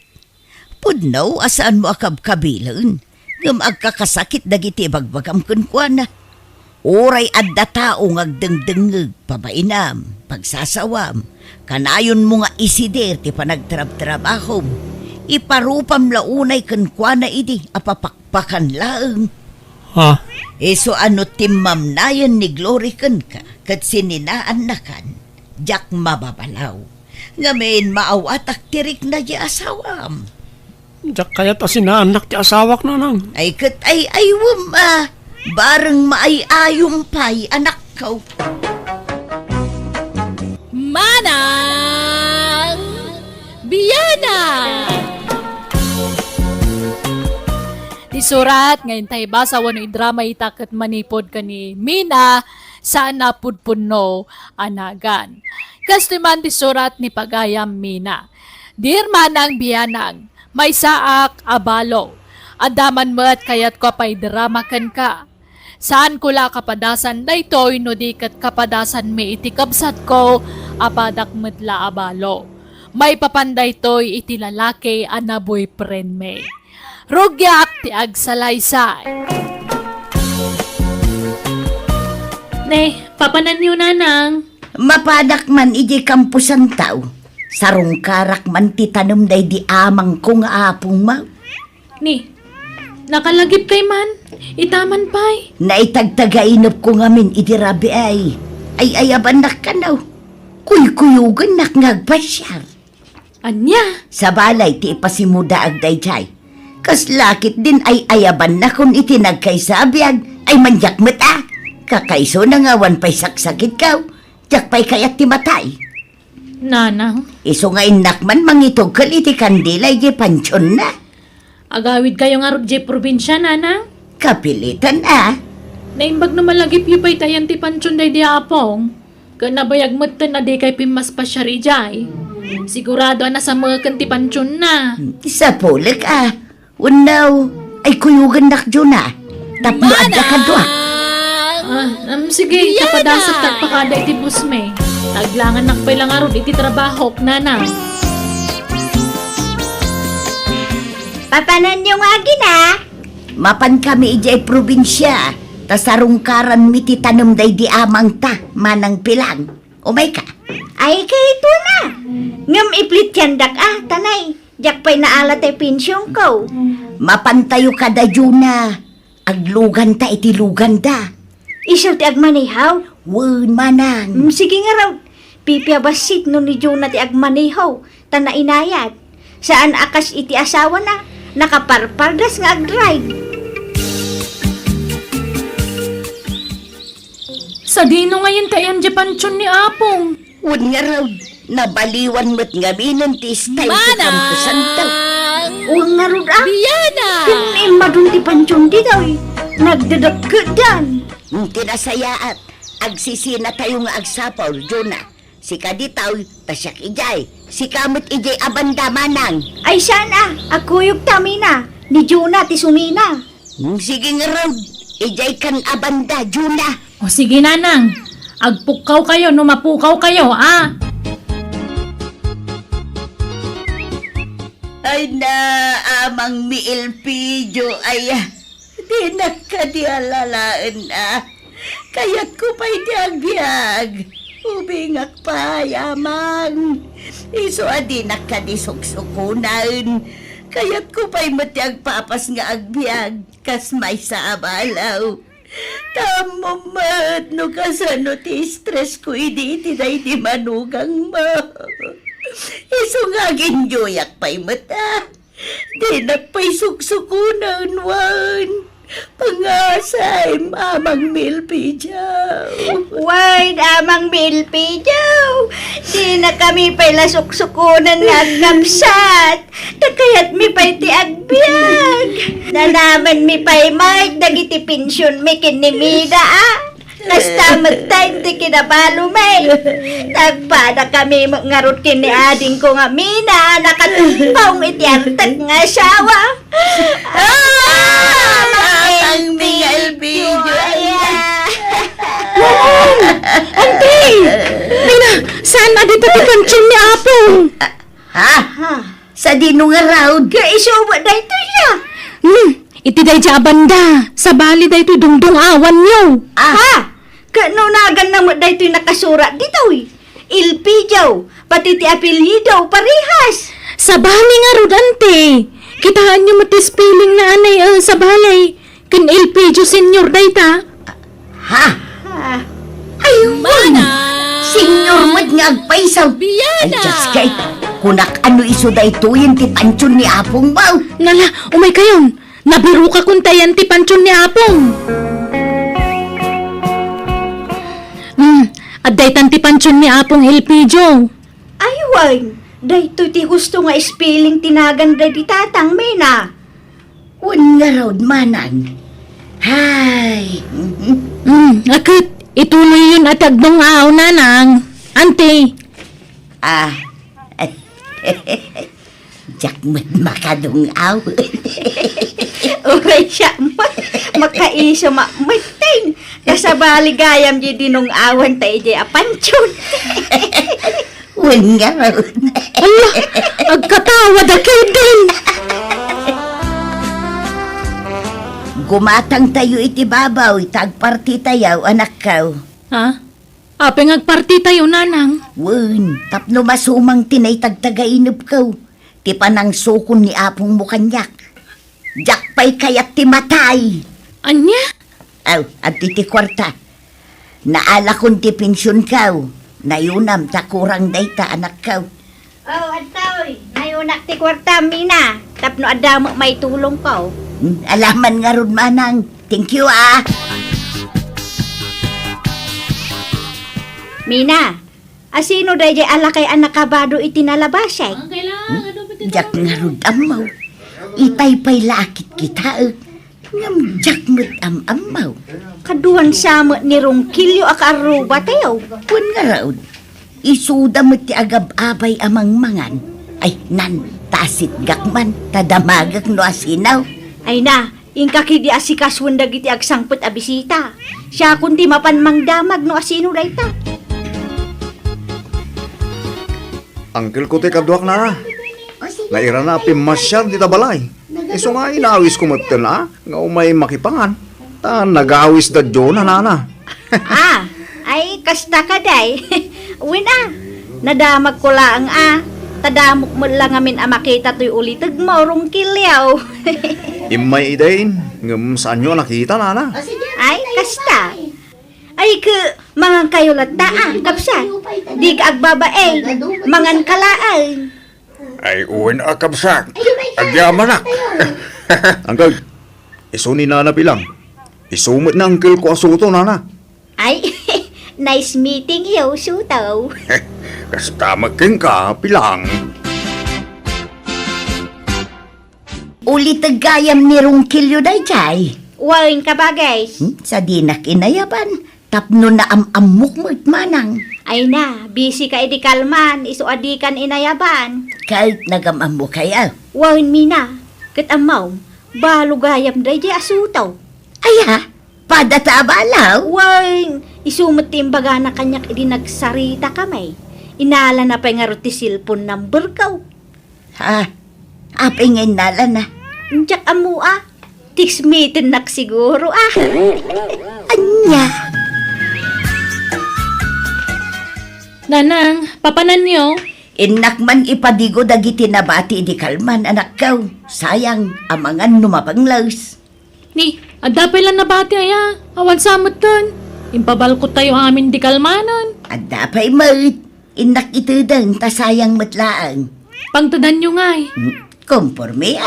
Pudnaw asaan mo akab kabilan. Ngam agkakasakit dagiti bagbagam kan ko na. Oray adda tao ngagdengdengeg, pabainam, pagsasawam, kanayon mo nga isider ti panagtrab-trabahom, iparupam launay kankwana idi, apapakpakan laeng. Ha? So ano timam nayan ni Glory kan ka, kat sininaan na kan, jak mababalaw. Ngamin maawatak tirik na di asawam. Diyak kaya't asinaanak ti asawak na nang. Ay kat ay aywam bareng maayayong pay anak ko. Manang Biyana! Isurat ngayon tayo basa wano drama itakat manipod ka ni Mina sa napudpuno anagan. Kastiman ti surat ni Pagayam Mina. Dear Manang Biyanang, may saak abalo. Adaman mo't kayat ko pa'y drama kan ka. Saan ko la kapadasan na ito'y no di kat kapadasan may itikabsat ko apadak medla abalo. May papanday to'y itilalaki ana boyfriend me. Rugyak ti agsalaysay. Ne, papanan niyo nanang. Mapadak man iji kampusan tao. Sarong karak man ti tanom day di amang kong apong ma. Ni, nakalagip kay man. Itaman pa'y. Naitagtagainop ko ngamin iti rabi ay. Ay ayabanak ka na. Kuy-kuyugan nak ngagpasyar. Anya? Sa balay ti ipasimuda agday jay. Kas lakit din ay ayaban na kung itinagkay sa abiyag ay manjak mata. Kakaiso na ngawan pa'y saksakit kaw. Jak pa'y kayat ti matay. Nanang, Iso nga inakman mangitog kal iti kandilay di pansyon na. agawid kayo nga rugje probinsya, nanang. Kapilitan Naimbag na malagip yu pa'y tayan ti pansyon day di apong. Kanabayag mo't na di kay pimas pa siya rijay. Sigurado na sa mga kanti pansyon na. Isa pulik Unaw, ay kuyugan nak dyan Tapno adda ka doa. Sige, kapadasat tagpakada iti busme. Taglangan nakpay lang arod iti trabaho, nanang. Papanan yung agi na. Mapan kami ijay probinsya. Tasarungkaran mi ti tanom day di amang ta, manang pilang. Umay ka? Ay, kay ito na. Ngam iplit yan dak tanay. Jak pa'y naalat ay pensyong ko. Mapantayo ka da Juna. Aglugan ta iti lugan da. Isaw ti agmanihaw. Wen manang. Sige nga raw. Pipiabasit no ni Jonah ti agmanihaw. Tana inayat. Saan akas iti asawa na. Nakaparpardas nga agdrive. Sa dino ngayon tayan di pansyon ni apong. Wen nga raw. Nabaliwan mo't nga minon ti style ti kampusan daw. Uwang nga raw Biyana! Kinimadong ti pansyon di daw. Nagdadagkadan. Tinasayaat. Agsisina tayo nga agsapaw, Jonah. Si kaditaw, tasyak ijay. Si kamot ijay abanda manang. Ay sana. Akuyog tamina. Ni Jonah ti sumina. Sige nga raw. Ijay kan abanda, Jonah. O sige, nanang. Agpukaw kayo, numapukaw kayo, Ay na, amang miilpidyo ay di nakadialalaan Kayat ko pa'y diagbiag. Ubingak pa, yamang. Iso adi nakadisok-sukunan. Kayat ko pa'y matiag papas nga agbiag. Kas may sa abalaw. Tamo mat, no kasano ti stress ko iti day di manugang mo. Iso nga ginjoyak pa'y mata. Di nakpa'y suksukunan, wan. Pangasay, mamang milpijaw. Why, damang milpijaw. Di na kami pa'y lasuksukunan nga agkapsat. Takayat mi pa'y ti agbiag. Nalaman mi pa'y mag, dagiti pensyon mi kinimida Kastamat time ti kinabalo may. Nagpada kami ngarot kini ading ko nga mina. Nakatumpaw iti artag nga asawa. Ang mingal video. Auntie! Mina, saan na dito ti pansyon ni apong? Ha? Sa dinong araw. Kaisuwa na ito siya. iti day dya banda. Sa bali day ito'y dungdung awan nyo. Ha? Kanunagan na mo dahil nakasura dito Ilpi jaw, pati ti apelyido, parehas. Sa bali nga rodante. Kitaan nyo matis piling na anay sa balay. Kin Elpidio Senior day ta. Ha? Ah, Mana! Senyor mo't nga agpaisaw. Ay, Biana! just kay, kunak ano iso da ito yung tipansyon ni Apong Mau. Nala, umay kayon. Nabiru ka kuntayan ti pansyon ni Apong. Aday tan ti pansyon ni Apong Elpidio. aywan. Dahil ti gusto nga spelling tinagan da di tatang mena. Un nga raw manang. Hay. Akit, ituloy yun at agdong aw nanang. Ante, Ah. Jak mo't makadungaw. Uray siya, makaiso mating. Kasabali gayam di dinong awan tayo di apanchon. Un nga raw. ala, agkatawa da kayo din. Gumatang tayo iti babaw, tagparti tayaw, anak kaw. Ha? Apeng agparti tayo nanang. Wen, tapno masumang tinay tagtagainip kaw. Ti panang sukon ni Apong mo kanyak. Jak pa'y kayat ti matay. Anya? Aw, at ti kwarta. Naala kon ti pensyon kaw. Nayunam takurang dayta anak kaw. Oh, antaw, nayunak ti kwarta, mina. Tapno adamo may tulong ko. Alaman nga ron manang. Thank you Mina, asino day jay ala kay anak kabado itinalabasay? Jak nga ron amaw. Itay pa'y lakit kita. Ngam jak mo't amaw. Kaduan sama ni Rongkilyo akaruba tayo. Kun nga raw. Isuda mo't ti agab-abay amang mangan. Ay, nan, tasit gakman. Tadamagak no asinaw. Ay na, ingkaki di asikaswan dagiti agsangput a bisita. Siya kundi mapanmangdamag no asino dayta. Angkel ko te kaduak na. Naira na pimasyar di tabalay. Iso nga inawis ko maten na. Nga umay makipangan. Ta nagawis da John na nana. Ay kasta ka day. Wina, nadamag ko lang Tadamok mo lang amin makita to'y ulitag mo, Rongkilyaw. Imay idain. Ngam saan nyo nakita nana. Ay, kasta. Ay, mangan kayo lata, kapsa. Di ka agbabae, mangan kalaan. Ay uwin akabsak. Agyamanak. Angkel, iso ni nana bilang. Isumot na angkel ko asuto nana. Ay, nice meeting you, Sutaw. Kasta magking ka pilang. Uli tagayam ni Rongkilyo day jay. Wain ka ba, guys? Sa dinak inayaban. Tapno na amok mo't manang. Ay na, busy ka edi kalman, iso adikan inayaban. Kahit nagamam mo kaya. Wain mina, kat amaw, balugayam day di asutaw. Aya, padatabalaw. Wain, isumot timbaga na kanyak edi nagsarita kamay. Inala na pa nga roti silpon number kaw. Ha, apingin nala na. Njak amu tiksmitin nak siguro Anya, Nanang, papanan nyo. inak man ipadigo dagiti nabati di kalman anak kaw. Sayang, amangan numapanglaws. Ni, adapay lang nabati aya. Awan samot dun. Impabalkot tayo amin di kalmanan. Ada pa'y mo't. Inak ito dang tasayang matlaang. Pangtadan nyo ngay. Komporme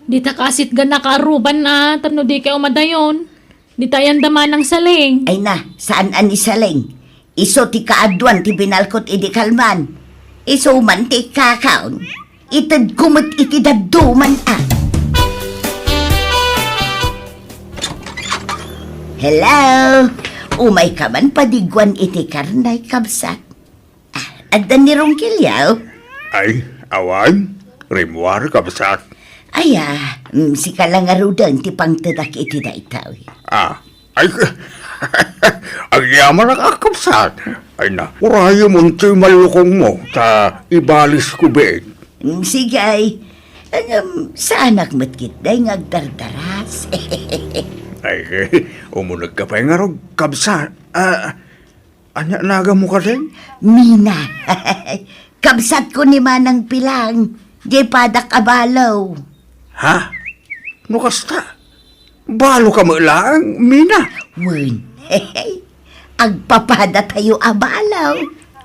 Di ta kasit gan nakaaruban na tapno di kayo madayon. Di tayan daman ng saling. Ay na, saan ani saling? Iso ti kaadwan ti binalkot idi kalman. Iso man ti kakaon. Itad kumot iti daduman Hello? Umay ka man padigwan iti karnay kabsat. Addan ni Rongkilyaw? Ay, awan. Rimwar kabsak. Aya, si kalangarudan ti pangtadak iti daitaw. Ay, agyaman ang akabsak. Ay na, urayo mo ito'y malukong mo sa ibalis ko beig. Sige ay, Sa anak mo't kitday ngagdardaras. Ay, umunag ka pa nga ron, kabsa. Anya naga mo ka din? Mina, kabsat ko ni Manang Pilang, di padak abalaw. Ha? No kasta? Balo ka mo lang, Mina. Wen, agpapada tayo abalaw.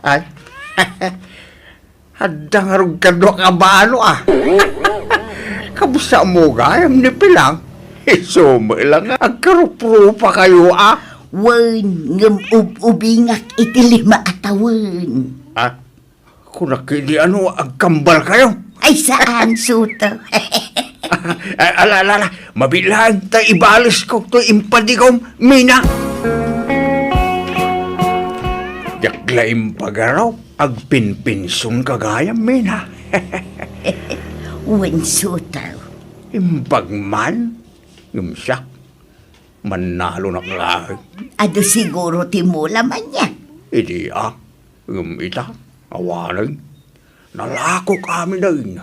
Ay, hadang arog ka do ka balo ah. Kabsa mo gayam ni Pilang. Isumo lang agkaruprupa kayo ah. Wen, ngem ubingak iti 5 atawen. Ah, kung nakili ano, agkambal kayo. Ay saan, Suto? Alala, mabilaan, ta ibalis ko to impadigom, Mina. Yaklaim pagaraw, agpinpinsun kagayam, Mina. Wen, Suto. Impagman, yung siya, manalo na kalahin. Ado siguro timula man yan. Idi yung ita, awanan, nalako kami na rin.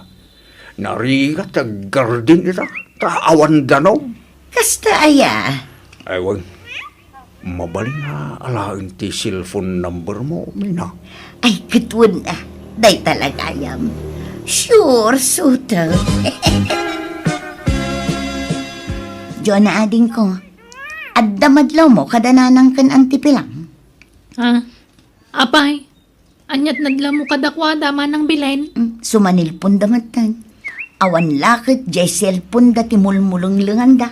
Narigat ang gardin ita, taawan danaw. Kasta aya. Ewan, mabaling na alain ti cellphone number mo, Mina. Ay, kitwon na. Day talaga yam. Sure, Suto. Diyo na ading ko. Addamadlaw mo kadananang kan antipilang. Apay, anyat nadla mo kadakwada manang bilen. Sumanilpon damatan. Awan lakit, jay cellphone da timulmulong linganda.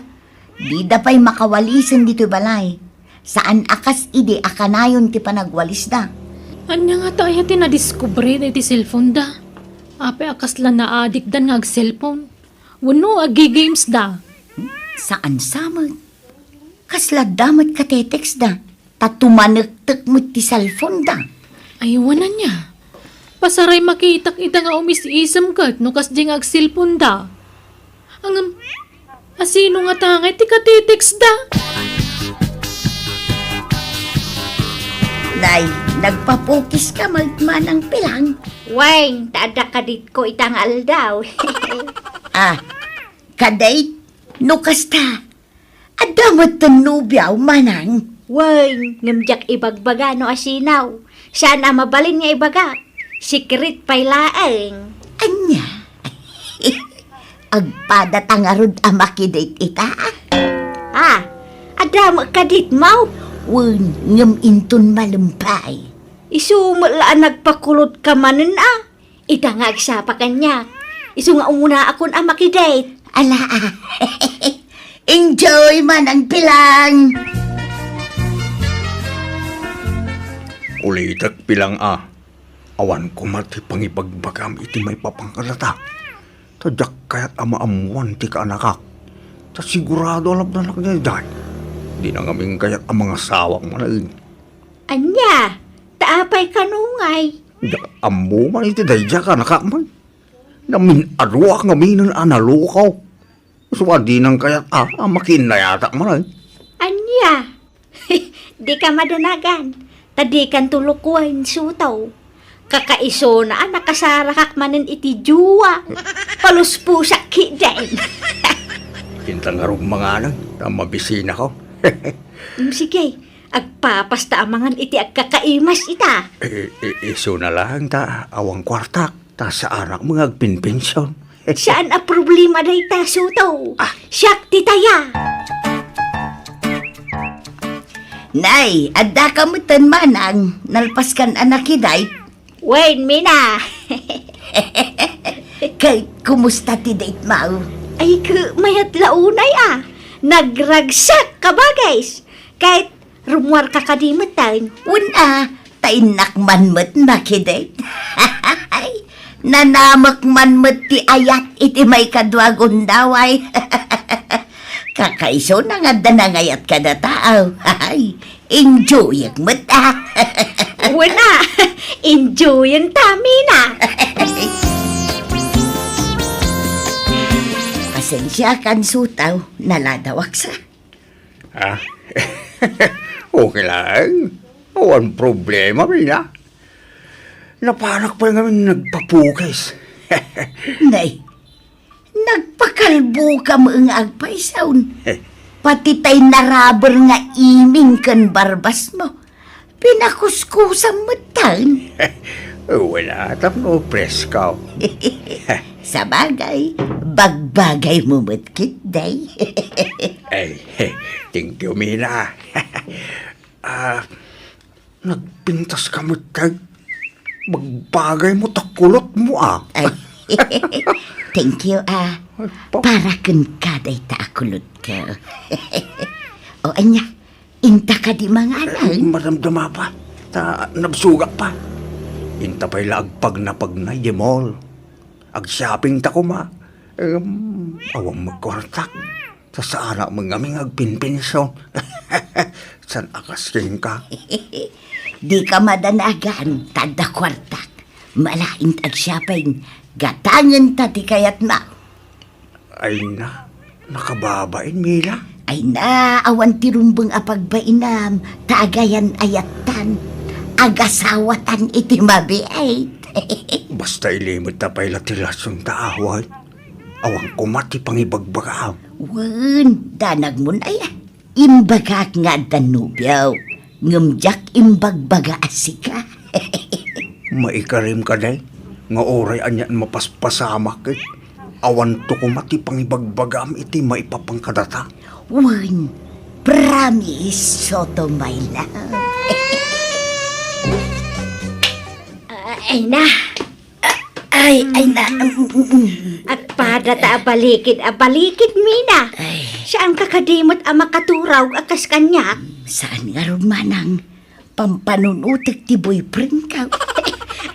Di da pa'y makawalisan dito balay. Saan akas ide akanayon ti panagwalis da. Anya nga tayo tinadiskubre da iti cellphone da. Apay akas lang na adik da nga cellphone. Wano agi games da. Saan samag? Kasla damat katetex da. Tatumanagtak mo ti cellphone da. Ayawanan niya. Pasaray makitak ita nga umis-isam kat no kas di nga cellphone da. Ang asino nga tangay ti katitex da. Nay, nagpapukis ka magmanang pilang. Weng, tada ka dit ko itang aldaw. Kaday, no kasta. Adamat tanubyaw manang. Weng, ngamjak ibagbaga no asinaw. Sana mabalin nga ibaga. Secret pay laeng. Anya. Agpadat ang arod amakidate ita. Adam ka dit mau. Wen, ngam intun malumpay. Isumala nagpakulot ka manen Ita nga agsapa kanya. Isu nga umuna akon amakidate. Ala, enjoy manang pilang. Ulitak Pilang awan ko mati pangibagbagam iti may papangkalata. Tadyak kaya't amaamuan ti kaanakak. Ta sigurado alap na niya dahil. Di na ngaming kaya't ang mga sawang manain. Anya, taapay kanungay. Yak amu man iti dayja ka nakakman. Namin arwak ngaminan analukaw. Suwadi nang kaya't makin na yata manain. Anya, di ka madanagan. Tadi kan tulukuan sutaw. Kakaiso na nakasarakak manin iti juwa. Paluspusak kidain. Kintang arong mga anak, mabisina ko. Sige, agpapasta amangan iti agkakaimas ita. Iso na lang ta, awang kwartak, ta sa anak mga agpinpensyon. Saan a problema day ta sutaw? Siyak titaya. Nay, adda ka mutan manang. Nalpaskan anak kiday. Wen, Mina. Kay, kumusta ti date mau? Ay, mayat launay Nagragsak ka ba, guys? Kahit rumuar ka kadimatan. Una, tainak man mo't nakidate. Nanamak man mo't ti ayat iti may kadwagon daway. Kakaiso na nga danangayat ka na tao. Enjoy ang mo't Wala, enjoy ang Mina. Pasensya kan sutaw, naladawak sa. Okay lang. Awan problema, Mina. Napanak pa nga nagpapukis. Nay, Nagpakalbo ka mga agpaisaon. Pati tay naraber nga iming kan barbas mo. Pinakuskusang matan. Wala, tapno preskaw. Sa bagay, bagbagay mo matkit, day. Ay, thank you, Mina. Nagpintas ka mo, tag. Magbagay mo, takulot mo, Ay, thank you, Ay, Para kun kaday taakulot ka. O anya, inta ka di mga Ay, anak. maramdama pa. Nabsuga pa. Inta pa'y laagpag na pagnay, di mall. Ag-shopping ta ko, ma. Awang magkwartak. Sa sana mga aming agpinpinso. San akasking ka? Di ka madanagan, tada kwartak. Malain tag shopping, gatangan ta di kayat na. Ay na, nakababain, Mila. Ay na, awan tirumbang apagbainam, taagayan ayatan, agasawatan iti mabiait. Basta ilimot na pa'y latilasyon taaway. Awang kumati pangibagbagaw. Wan, danag mo na yan. Imbagak nga danubyaw, ngamjak imbagbaga asika. Maikarim ka day. Nga oray anyan mapaspasamak eh. Awan to kumati pangibagbagam iti maipapangkadata. Wan, promise, Soto, my love. Ay na. Ay na. At padata abalikid, Mina. Saan kakadimot ang makaturaw akas kanyak? Saan nga ron manang pampanunutik ti boyfriend ka?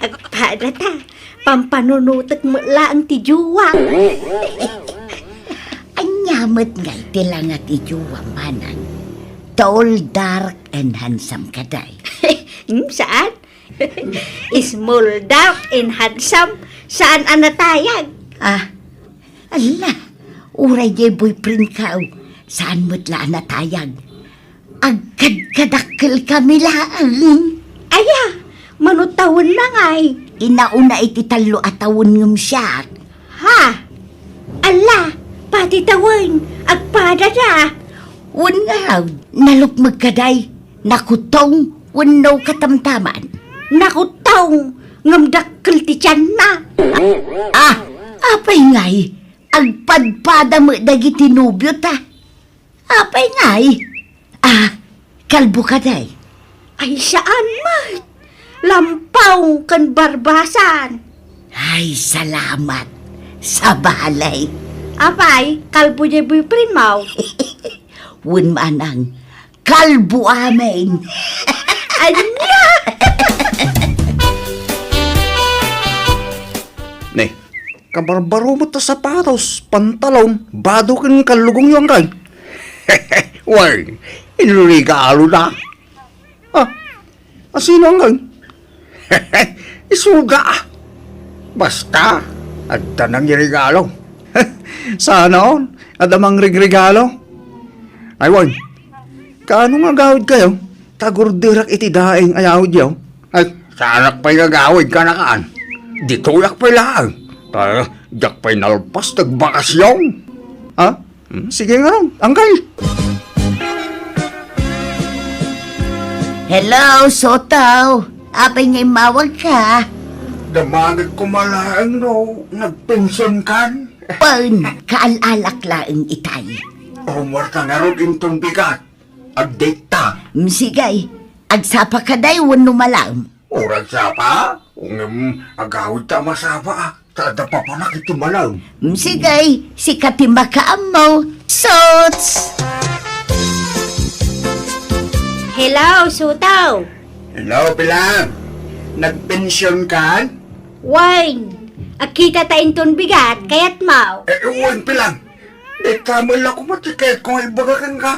At padata, pampanunutak mo lang ti juwang. Anyamat nga iti lang at ijuwa manang. Tall, dark, and handsome kaday. Saan? Small, dark, and handsome. Saan ang natayag? Ala, uray jay boyfriend ka. Saan mo't laan natayag? Agkad-kadakkel kami lang. Aya, manutawon na ngay. Inauna iti talo at tawon ngam siya. Ha? Ala, pati tawon. Agpadada. Un nga, nalukmag kaday. Nakutong, unaw katamtaman. Nakutong, ngamdakkel ti tiyan na. Apay ngay, agpadpada mo dagiti nubyo ta. Apay ngay, kalbo kaday. Ay, saan mat? Lampaw kan barbasan. Ay, salamat. Sa balay. Apay, kalbo niya boyfriend mo. Wun manang, kalbo amin. Anya! Ne, kabarbaro mo ta sapatos, pantalon, bado kan kalugong yung kay. Why, inurigalo na. Sino ang kay? Isuga. Basta, at tanang regalo. Sana on, at amang regalo. Ay, wag, kaano nga gawid kayo? Tagurdirak iti daing ayawid yaw. Ay, sanak pa'y gagawid ka na kaan. Dituyak pa'y lang. Diyak pa'y nalpas nagbakasyon. Sige nga ron, angkay. Hello, Soto. Apay ngay mawag ka. Damagad ko malaang no, nagpensyon kan. Pan, kaalalak laeng itay. Pumarta nga ron intong bigat. Update ta. Sigay, agsapa ka day, wano malam. Urag sapa. Agawid ta masapa. Tada pa pa nakiti malam. Sigay, si katimakaam mo. Sots! Hello, Sutaw. Hello, Pilang. Nagpensyon kan? Wine, akita ta inton bigat, kayat mau. Uwan, Pilang. Kamay lang ko matikay kung ibagakan ka.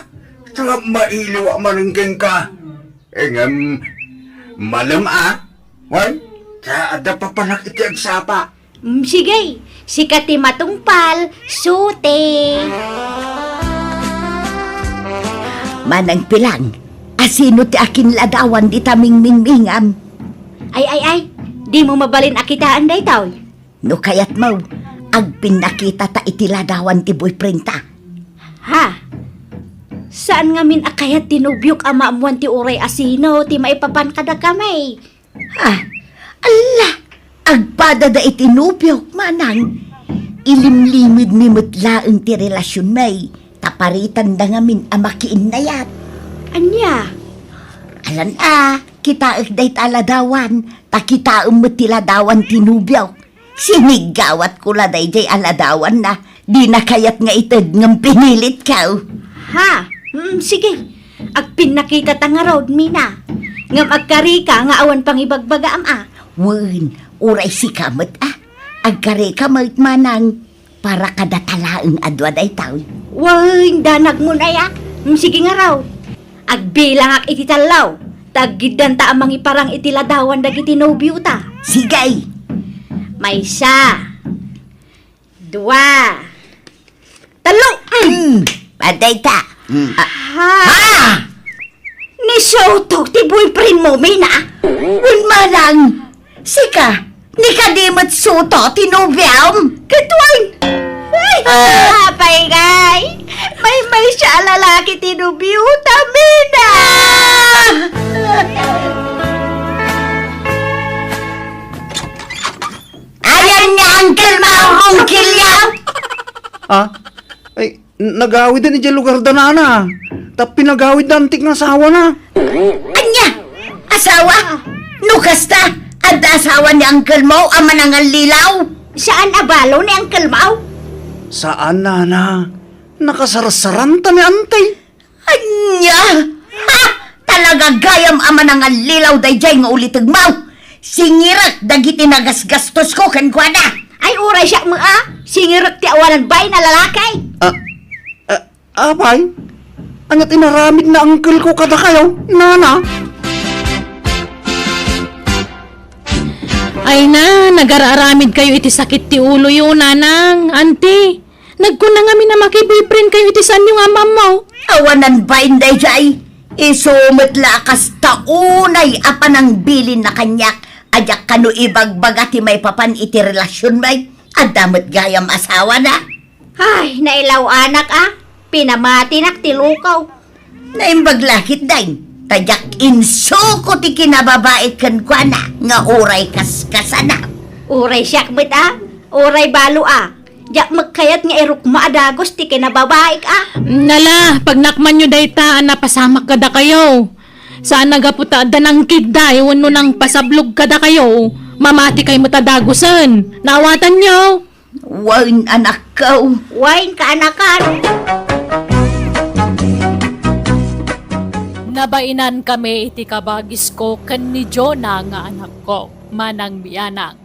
Saka mailiwa maringgeng ka. Malam Wan, sa ada pa panak iti agsapa. Sige, si kati matungpal, sute. Manang Pilang, asino ti akin ladawan di taming mingmingam. Ay, di mo mabalin akitaan day tao. No kayat mo, agpinakita ta itiladawan ti boyfriend ta. Ha? Saan nga min akayat tinubyok ama amuan ti uray asino ti maipapan kada kamay? Ha? Ala, agpada da itinubyok manang. Ilimlimid mi mutlaeng ti relasyon may. Taparitan da ngamin amakiin na yat. Anya? Alan kita day taladawan. Takita tiladawan tinubyaw. Sinigawat ko la day jay aladawan na. Di na kayat nga itad ng pinilit ka. Ha? Sige. Agpin nakita ta nga road, Mina. Ngam agkari ka nga awan pang ibagbaga Wen, uray si kamot Agkari ka manang para kadatalaang adwa day taon. Wen, danag mo na ya. Sige nga raw. Agbilang ak ititalaw. Taggidan ta amang iparang itiladawan dagiti nobyo ta. Sigay! May isa. Dua. Talo! Paday ta. Ha? Ni Soto, ti boyfriend mo, Mina? Un manang, sika, ni kadimot suto tinubyaw. Katuan! Apay, gay! May siya lalaki tinubiuta, Mina! Ayan niya, Uncle Mahong Kilyaw. Ay, nagawid din dyan lugar da na. Pinagawid na antik na asawa na. Anya, asawa? Nukas ta, at asawa ni Uncle Mo, ama ng lilaw. Saan abalo ni Uncle Mau? Saan, nana? Nakasarasaran ta ni antay. Anya, talaga gayam ama ng lilaw day jay nga ulitag mau. Singirak dagiti nagasgastos ko kankwana. Ay, uray siya mo Singirot ti awanan bay na lalakay. Apay? Anyat inaramid na uncle ko kada kayo, nana? Ay na, nagararamid kayo iti sakit ti ulo yun, nanang. Auntie, nagkuna nga mi na makiboyfriend kayo iti saan yung amam mo. Awanan ba inday jay? Isumot lakas taunay apa ng bilin na kanyak. Ajak kanu ibagbaga ti may papan iti relasyon may. Adamot gayam asawa na. Ay, nailaw anak Pinamati nak ti lukaw. Naimbaglakit day. Tajak insuko ti kinababait kan kwa na. Nga uray kaskasana. Uray siya kbit Uray balo Diyak magkayat nga eruk maadagos ti kinababaik Nala, pag nakman nyo dayta, napasamak kada kayo. Saan nagaputa ng kidday, wano nang pasablog kada kayo. Mamati kayo matadagusan. Nawatan nyo. Wain anak ko. Wain ka anakan. Nabainan kami iti kabagis ko kan ni Jonah nga anak ko, manang biyanang.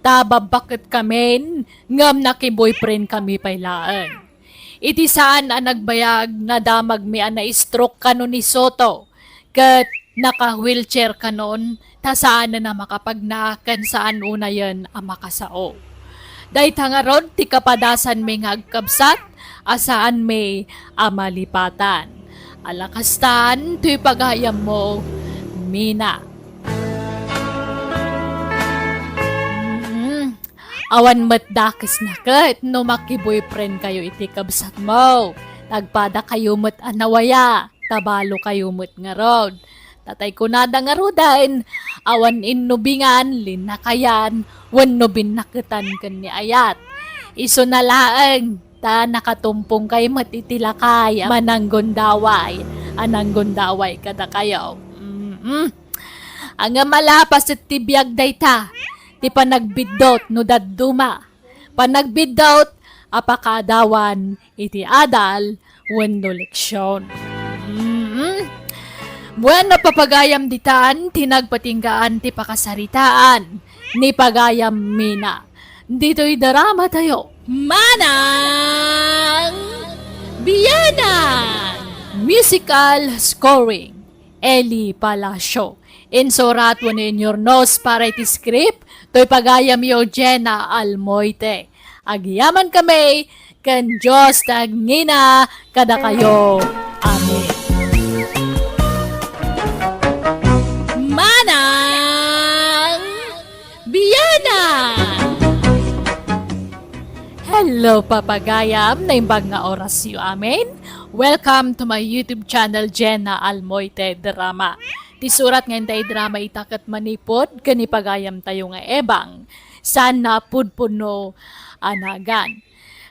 Tababakit kami, ngam nakiboyfriend kami pailaan. Iti saan ang nagbayag na damag mi na stroke kano ni Soto, kat naka-wheelchair kanon, ta saan na makapagnaakan saan una yan ang makasao. Dahil tangaron, ti kapadasan may ngagkabsat, asaan may amalipatan. Alakastan, tuy pagayam mo, Mina. Awan matdakis na kat, no makiboyfriend kayo iti kabsat mo. Nagpada kayo mat anawaya, tabalo kayo mat nga rod. Tatay ko nada nga rodan, awan innubingan, linakayan, wano binnakitan kan ni ayat. Iso na laang, ta nakatumpong kay matitilakay, mananggon daway, ananggon daway kada kayo. Ang malapas at tibiyag dayta, ti panagbidot no dadduma. Panagbidot, apakadawan, iti adal, wano leksyon. Bueno, papagayam ditaan, tinagpatinggaan ti pakasaritaan, ni pagayam Mina. Dito'y darama tayo. Manang Biyanang! Musical scoring, Eli Palacio. Insurat wano in your nose para iti script, to'y pagayam yo Jenna Almoite. Agyaman kami, kan Diyos tagngina, kada kayo. Amen. Manang Biyanang! Hello, papagayam na imbag nga orasyo amin. Welcome to my YouTube channel, Jenna Almoite Drama. Ti surat nga intay drama itakat manipod, kanipagayam tayo nga ebang. Sana pudpuno anagan.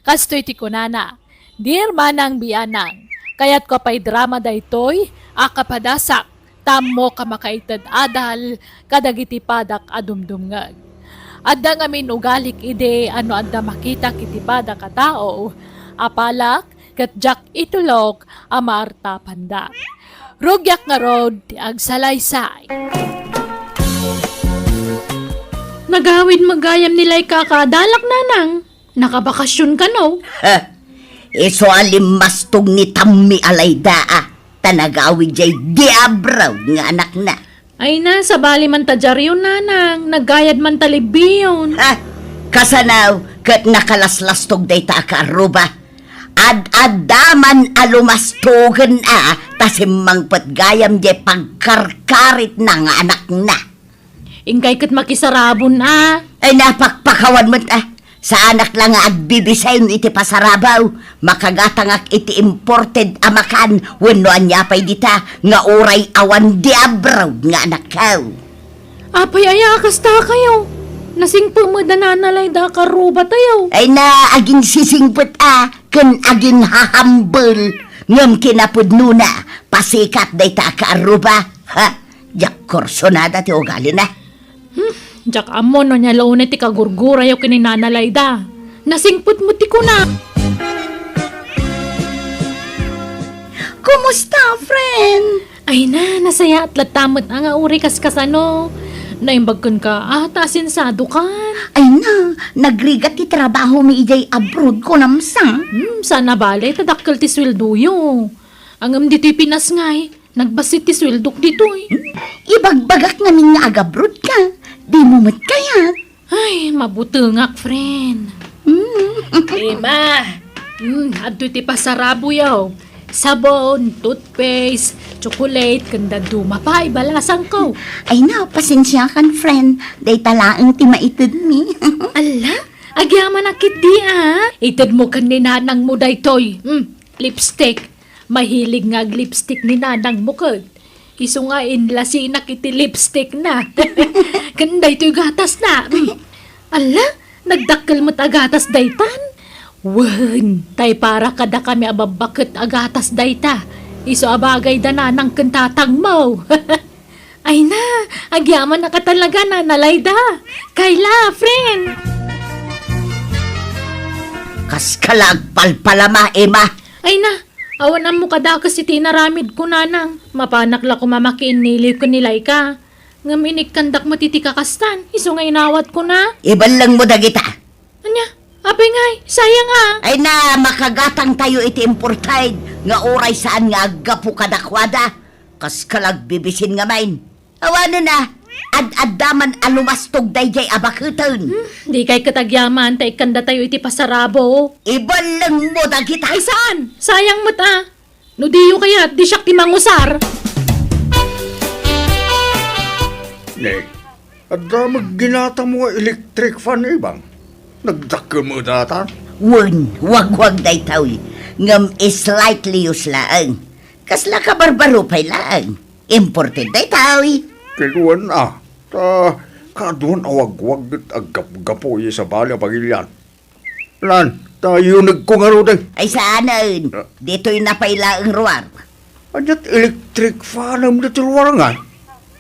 Kastoy ti kunana, dear manang bianang, kayat ko pa'y drama daytoy, akapadasak, tamo ka makaitad adal, kadagiti padak adumdumngag. Adda nga minugalik ide ano adda makita kitipada ka tao, apalak kat jak itulog amarta panda. Rugyak nga rod ti agsalaysay. Nagawid magayam nila'y kakadalak nanang. Nakabakasyon ka no? Iso alimastog ni Tammi Alayda tanagawid jay diabraw nga anak na. Ay na, sa bali man tadyaryo nanang. Nagayad man talibiyon. Kasanaw kat nakalaslastog day ta akaruba. Ad-adaman alumastogan tasimang patgayam jay pagkarkarit na nga anak na. Ingkay kat makisarabon Ay napakpakawan mo sa anak lang nga agbibisayon iti pasarabaw, makagatangak iti imported amakan, wenno anyapay dita, nga oray awan diabraw nga anak kaw. Apay ayakas ta kayo. Nasing pumadananalay da karuba tayo. Ay na aging sisingpet ken aging hahambol, ngam kinapudnuna, pasikat day ta kaaruba, jak korsonada ti ugali na. Jak amon no niya launay ti kagurgura yaw kininanalay da. Nasingput mo ti ko na. Kumusta, friend? Ay na, nasaya at latamot nga uri kaskasano. Naimbagkan ka, tasinsado kan. Ay na, nagrigat ti trabaho mi ijay abroad ko namsang. Sana balay, tadakkel ti sweldo. Angam dito'y Pinas ngay, nagbasit ti sweldok dito'y. Ibagbagak nga nga agabroad ka. Di mo mat kayat. Ay, mabutungak, friend. Ma, adto ti pasarabo yaw. Sabon, toothpaste, chocolate, kanda duma pa, ibalasang ko. Ay na, pasensya kan, friend. Day talaang ti maitid mi. Ala, agyaman akit di Itad mo kan ni nanang mo daytoy. Lipstick. Mahilig nga lipstick ni nanang mo kod. Iso nga inlasinak iti lipstick na. Kanday to'y gatas na. Ala, nagdakkel mo't agatas daytan. Wan, tay para kada kami ababakit agatas dayta. Iso abagay da na ng kantatang mo. Ay na, agyaman na ka talaga na nalayda. Kayla, friend. Kaskalag palpalama, Emma. Ay na, awan mo kada kasi tinaramid ko nanang. Mapanakla ko mamakiin nili ko nilay ka. Ngaminig kandak matiti kakastan. Iso nga inawat ko na. Iban lang mo dagita. Anya, apay ngay, sayang Ay na, makagatang tayo iti importide. Nga oray saan nga agapu kadakwada. Kaskalag bibisin nga main. Awanan na, ad-addaman alumastog dayjay abakutan. Di kay katagyaman, tay kanda tayo iti pasarabo. Iban lang mo dagita. Ay saan? Sayang mo't No diyo kaya, di siya timangusar. Nek, adda magginata mo nga electric fan ibang. Nagdakkel mo data. Wag daytaw. Ngam slightly uslaan. Kasla ka barbaro pay lang. Imported daytaw. Kiluan kaduan awag-wag at agap-gapo sa bala pagilyan. Lan, tayo nagkungaro day. Ay saanan. Dito'y napayla ang ruwar. Anyat electric fan ang dito luar nga.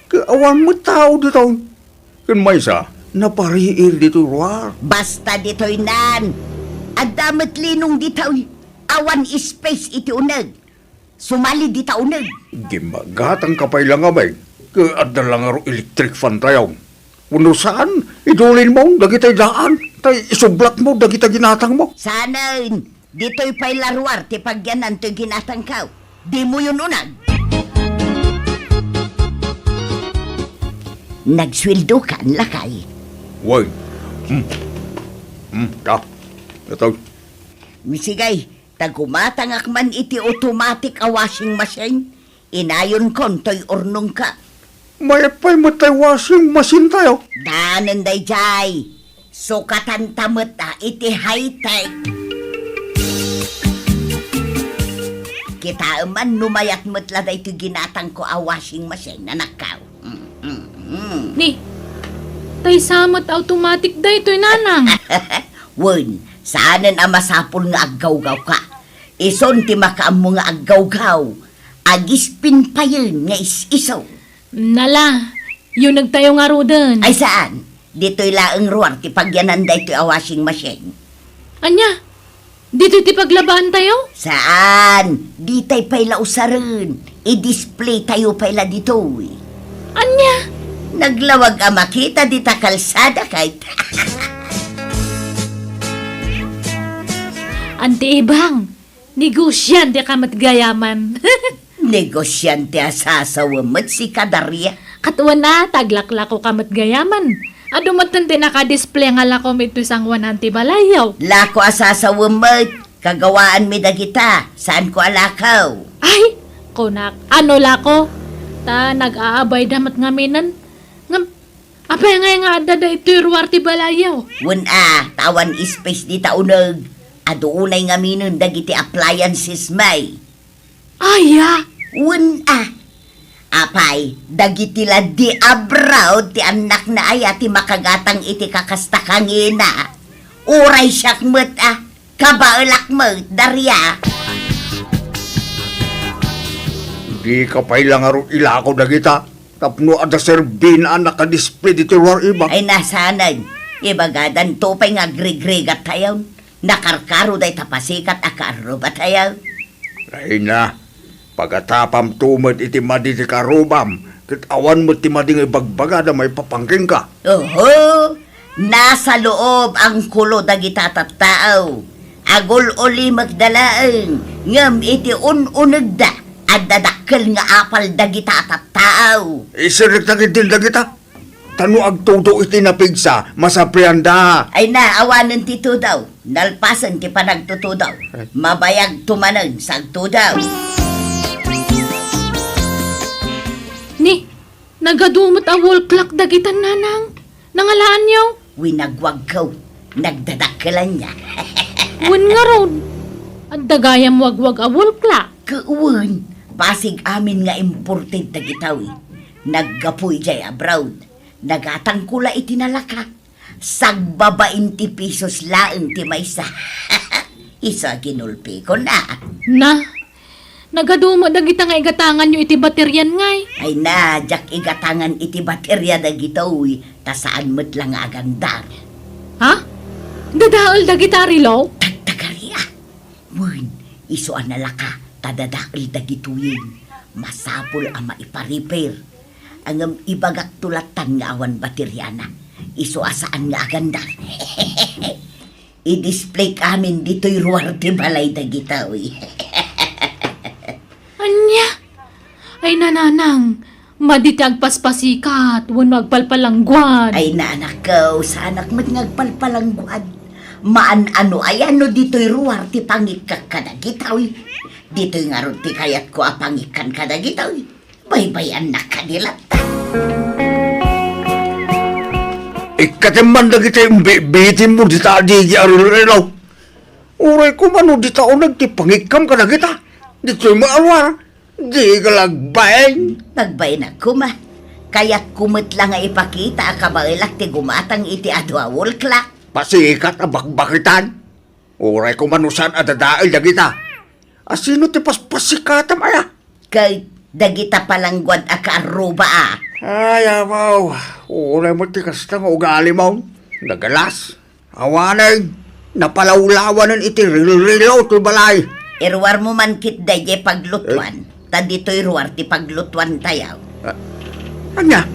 Awan mo tao dito. Kan may sa, napariil dito luar. Basta dito'y nan. Adamat linong dito'y. Awan space iti unag. Sumali dita unag. Gimagatang kapay lang abay. Kaadda lang aro electric fan tayo. Uno saan? Idulin mo, dagitay daan. Tay isublat mo, dagitay ginatang mo. Saanan. Dito'y payla ruwar. Tipagyanan to'y ginatang kaw. Di mo yun unag. Nagswildo ka ang lakay. Wag. Ta. Ito. Misigay, tagumatangak man iti automatic a washing machine. Inayon kon to'y urnong ka. May pa'y matay washing machine tayo. Danan day jay. Sukatan tamot iti high-tech. Kita man numayat matla da ito ginatang ko a washing machine na nakaw. Ni, tay samot automatic da ito'y nanang. Wen, saanan ang masapul nga aggaw-gaw ka. Ison ti makaam mo nga aggaw-gaw. Agispin pa yun nga is-isaw. Nala, yun nagtayo nga rodan. Ay saan? Dito'y laang ruwar ti pagyanan da ito'y a washing machine. Anya, dito'y ti paglabaan tayo? Saan? Di tay payla usarin. I-display tayo payla dito. Anya, Naglawag ang makita di ta kalsada kahit. ante ibang, negosyante ka matgayaman. Negosyante asasawamot si Kadarya. Katuan na, taglaklako ka matgayaman. Ado matante naka-display nga lakom ito isang 100 balayaw. Lako asasawamot. Kagawaan mi dagita. Saan ko alakaw? Ay, kunak, ano lako? Ta, nag-aabay damat ngaminan. Ngam, apay nga adada ito ruwarte balayaw. Tawan space di taunag. Adoonay nga minun dagiti appliances may. Aya, Apay, dagiti la di abroad ti anak na ay ti makagatang iti kakasta kangina. Uray siyak mo't kabaulak mo't darya. Di ka pa ilang aro ilako na kita. Tapno ada serbin ang nakadisplay dito war iba. Ay nasanan, ibagadan to pa'y nga grigrigat tayo. Nakarkaro day tapasikat akaro ba tayo? Ay na, pagkatapam tumad iti madi ti karubam, kitawan mo ti mading ibagbaga na may papangking ka. Oho, nasa loob ang kulo dagita tattao. Agol uli magdalaan, ngam iti ununag da, at dadakkel nga apal dagita tattao. Isirik na kitin na kita. Tano agtudo iti napigsa, masapriyan da. Ay na, awanan ti daw, nalpasan ti panagtuto daw, mabayag tumanan sa daw. ni, nagadumot a wall clock dagitan nanang. Nangalaan niyo? Winagwag ko, nagdadakkelan niya. Wen nga ron. At dagayam wagwag a wall clock. Kuwan, pasig amin nga imported na gitawi. Naggapoy jay abroad. Nagatangkula itinalaka. Sagbabain ti pesos laeng ti maysa. Isa ginulpi ko na. Na, nagadumo dagita nga igatangan nyo iti bateryan ngay. Ay na, jak igatangan iti baterya na gitawi. Ta saan mo't lang agandar. Ha? Dadaol dagita rilo? Tagtagariya. Mun, iso analaka. Tadadakil na gituyin. Masapul ang maipa-repair. Ang ibagak tulatan nga awan bateryana. Iso asaan nga agandar. I-display kamin dito'y ruwarte balay na gitawi. Anya? Ay nananang, maditi agpaspasikat, wan magpalpalangguan. Ay naanak ko, sa anak mo't ngagpalpalangguad. Maan ano ay ano dito'y ruwarte pangikak ka na gitawi. Dito'y nga ron ti kayat ko apangikan ka na gitawi. Baybayan na kanila. Ikatiman na kita yung bitin mo di ta di arulilaw. Uray ko mano di tao nagtipangikam ka na kita. Dito'y maalwar. Di ka lagbayan. Pagbayan ako ma. Kaya't kumot lang nga ipakita akabailak ti gumatang iti adwawol klak. Pasikat na bakbakitan. Uray ko manusan adadail na kita. Asino ti paspasikatam aya? Kay dagita palangguad akaruba Ay, amaw. Uray mo ti kasta nga ugali mo. Nagalas. Awanay. Napalawlawanan iti rilo-rilo ti balay. Irwar mo man kit daye paglutuan. Ta dito'y ruwar ti paglutuan tayaw. Anya?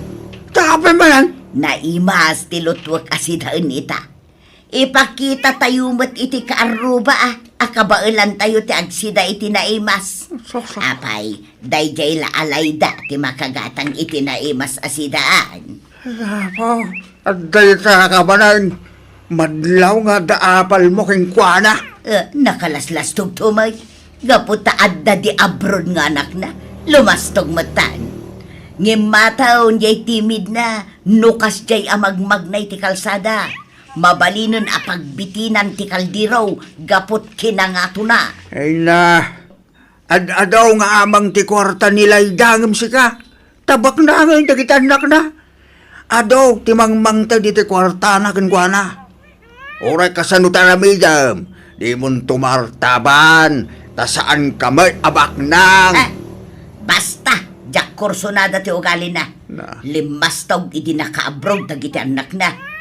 Tapay mo yan? Naimas ti lutwak asidaan ita. Ipakita tayo mo't iti kaaruba akabailan tayo ti agsida iti naimas. Apay, dayjay la alayda ti makagatang iti naimas asidaan. Amaw. At dahil sa kabanan, madlaw nga daapal mo king kuana. Nakalaslas tugtumay. Gaputa adda di abroad nga anak na. Lumastog matan. Ngimataon jay timid na. Nukas jay amagmagnay ti kalsada. Mabalinon a pagbitinan ti kaldiro, gapot kinangato na. Ay na, adaw nga amang ti kwarta nila idangam sika. Tabak na ngayon tagitanak na. Adaw, ti mangmangta di ti kwarta na kankwana. Oray kasanutan na midam, di mon tumartaban, ta saan kamay abak nang. Basta, jak kursonada ti ugali na. Na. Limas tawg idi naka-abroad dagiti anak na.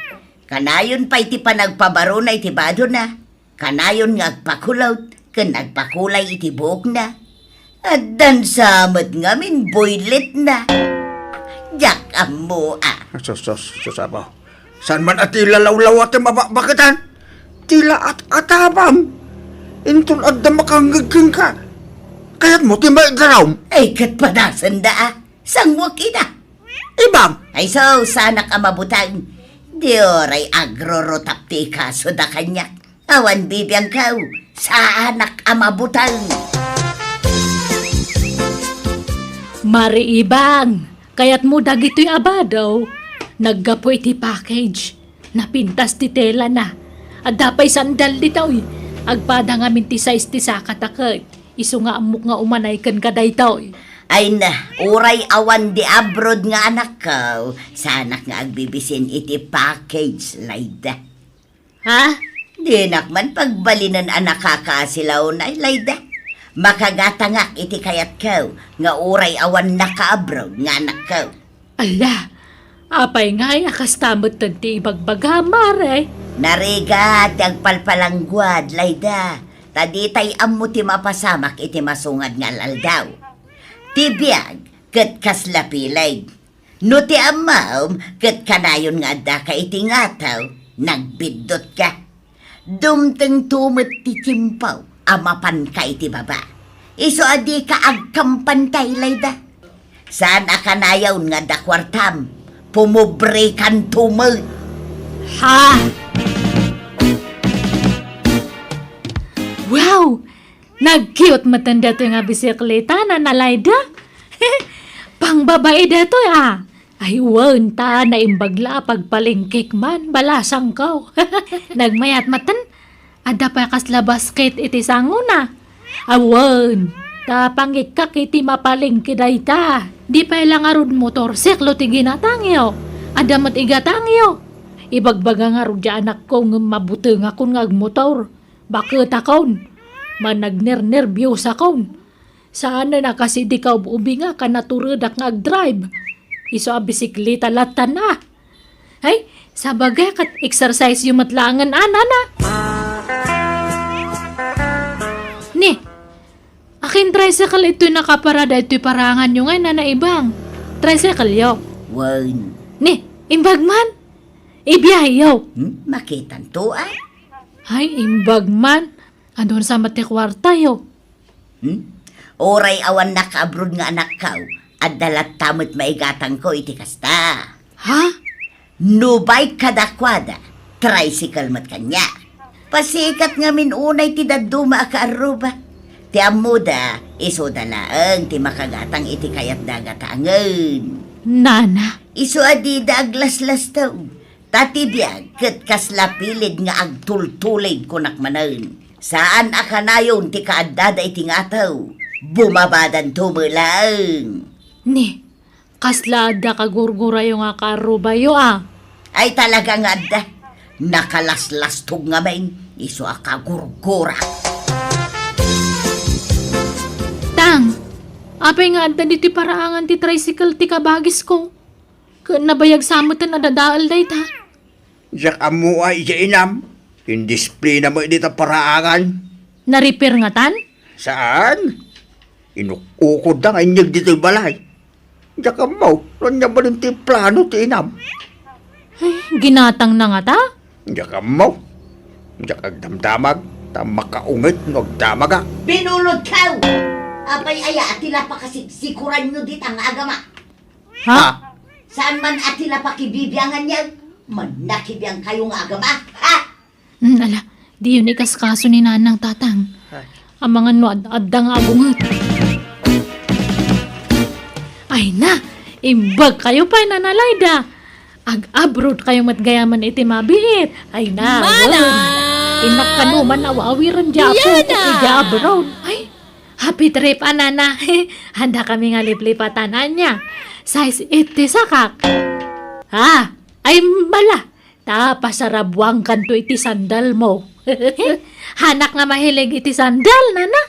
Kanayon pa iti panagpabaro na iti bado na. Kanayon nga agpakulot, kan nagpakulay iti buok na. At dan samad ngamin boylet na. Jak amo Sasabaw. Saan man at ilalawlaw at mabakatan? Tila at atabam. Intun at damakangagking ka. Kaya't mo timay garaw. Ay kat padasan da sangwak ina. Ibang. Ay so, sanak amabutang. Dioray agrorotapti kaso da kanyak. Awan bibiyang kau, sa anak amabutang. Mari ibang, kayat mo dagito'y abadaw. Naggapo iti package. Napintas ti tela na. At dapay sandal dito'y. Agpada nga minti size ti sakatakot. Isu nga amok nga umanay kan kaday to'y. Ay na, uray awan di abroad nga anak ko. Sanak nga agbibisin iti package, Layda. Ha? Di nakman pagbalinan anak kakasilaw na, Layda. Makagatangak iti kayat ko, nga uray awan naka-abroad nga anak ko. Ala, apay nga'y akastamot ti ibagbaga, mare. Narigat, agpalpalangguad, Layda. Taditay ammo ti mapasamak iti masungad nga laldaw. Tibiyag, kat kaslapilay. No ti amaw, kat kanayon nga da ka iti ngataw, nagbidot ka. Dumteng tumot ti kimpaw, amapan ka iti baba. Iso adi ka agkampantay, Layda. Saan akanayaw nga da kwartam, pumubre kan tumot. Ha? Wow! Nag-cute matanda to nga bisikleta na nalayda. Pang babae dato Ay, ta na imbagla pagpalingkik man, balasang ko. Nagmayat matan, ada pa kasla basket iti sango na. Awan, ta pangikak iti mapalingki dayta. Di pa ilang arud motorsiklo ti ginatangyo. Ada mat igatangyo. Ibagbaga nga rud anak ko ng mabuteng akong ngagmotor. Bakit akon? Managner-nervyos akon. Saan na kasi di ka ubi nga ka naturudak nga ag-drive. Iso a bisikleta latan na. Ay, sabagay kat exercise yung matlangan na. Ni, akin tricycle ito nakaparada ito'y parangan nyo nga na naibang. Tricycle yo. Wan. Ni, imbag man. Ibiyahe yo. Makitan to ay. Ay, imbag man. Andun sa matikwarta yo. Oray awan naka-abroad nga anak ko, at dalat tamot maigatang ko iti kasta. Ha? Nubay kadakwada, tricycle mat kanya. Pasikat nga minunay ti daduma akaaruba. Ti amuda, iso dalaang ti makagatang iti kayat dagatangan. Nana. Iso adida aglaslas taw. Tatibiyag, kat kaslapilid nga agtultulid kunak manan. Saan akanayon ti kaadada iti ngataw? Bumabadan tumulang. Ni, kaslada kagurgura yung akaruba yo Ay talaga nga da. Nakalaslas-tog nga main. Iso akagurgura. Tang, apay nga anda di ti paraangan ti tricycle ti kabagis ko. Kung nabayag samutan na dadaal day ta. Yak amo ay inam. Indisplay na mo dito paraangan. Na-repair nga tan? Saan? Inukukod na ngayon dito yung balay. Yak amo, ranya ba rin ti plano ti inam? Ay, ginatang na nga ta? Yak amo. Yak agdamdamag. Ta makaungit ng agdamaga. Binulod ka! Apay aya, atila pa kasikuran nyo dit ang agama. Ha? Saan man atila pa kibibiyangan niya? Manakibiyang kayong agama, ha? Ala, di yun ikas kaso ni nanang tatang. Ang mga nuad-adda nga abungat. Ay na, imbag kayo pa, Nanalayda. Ag-abroad kayo matgayaman iti mabiit. Ay na, inak kanuman awawiran di apo ko iti abroad. Ay, happy trip, anana. Handa kami nga liplipatanan niya. Size 80 sakak. Ay mala. Pasarabwang kanto iti sandal mo. Hanak nga mahilig iti sandal, nana.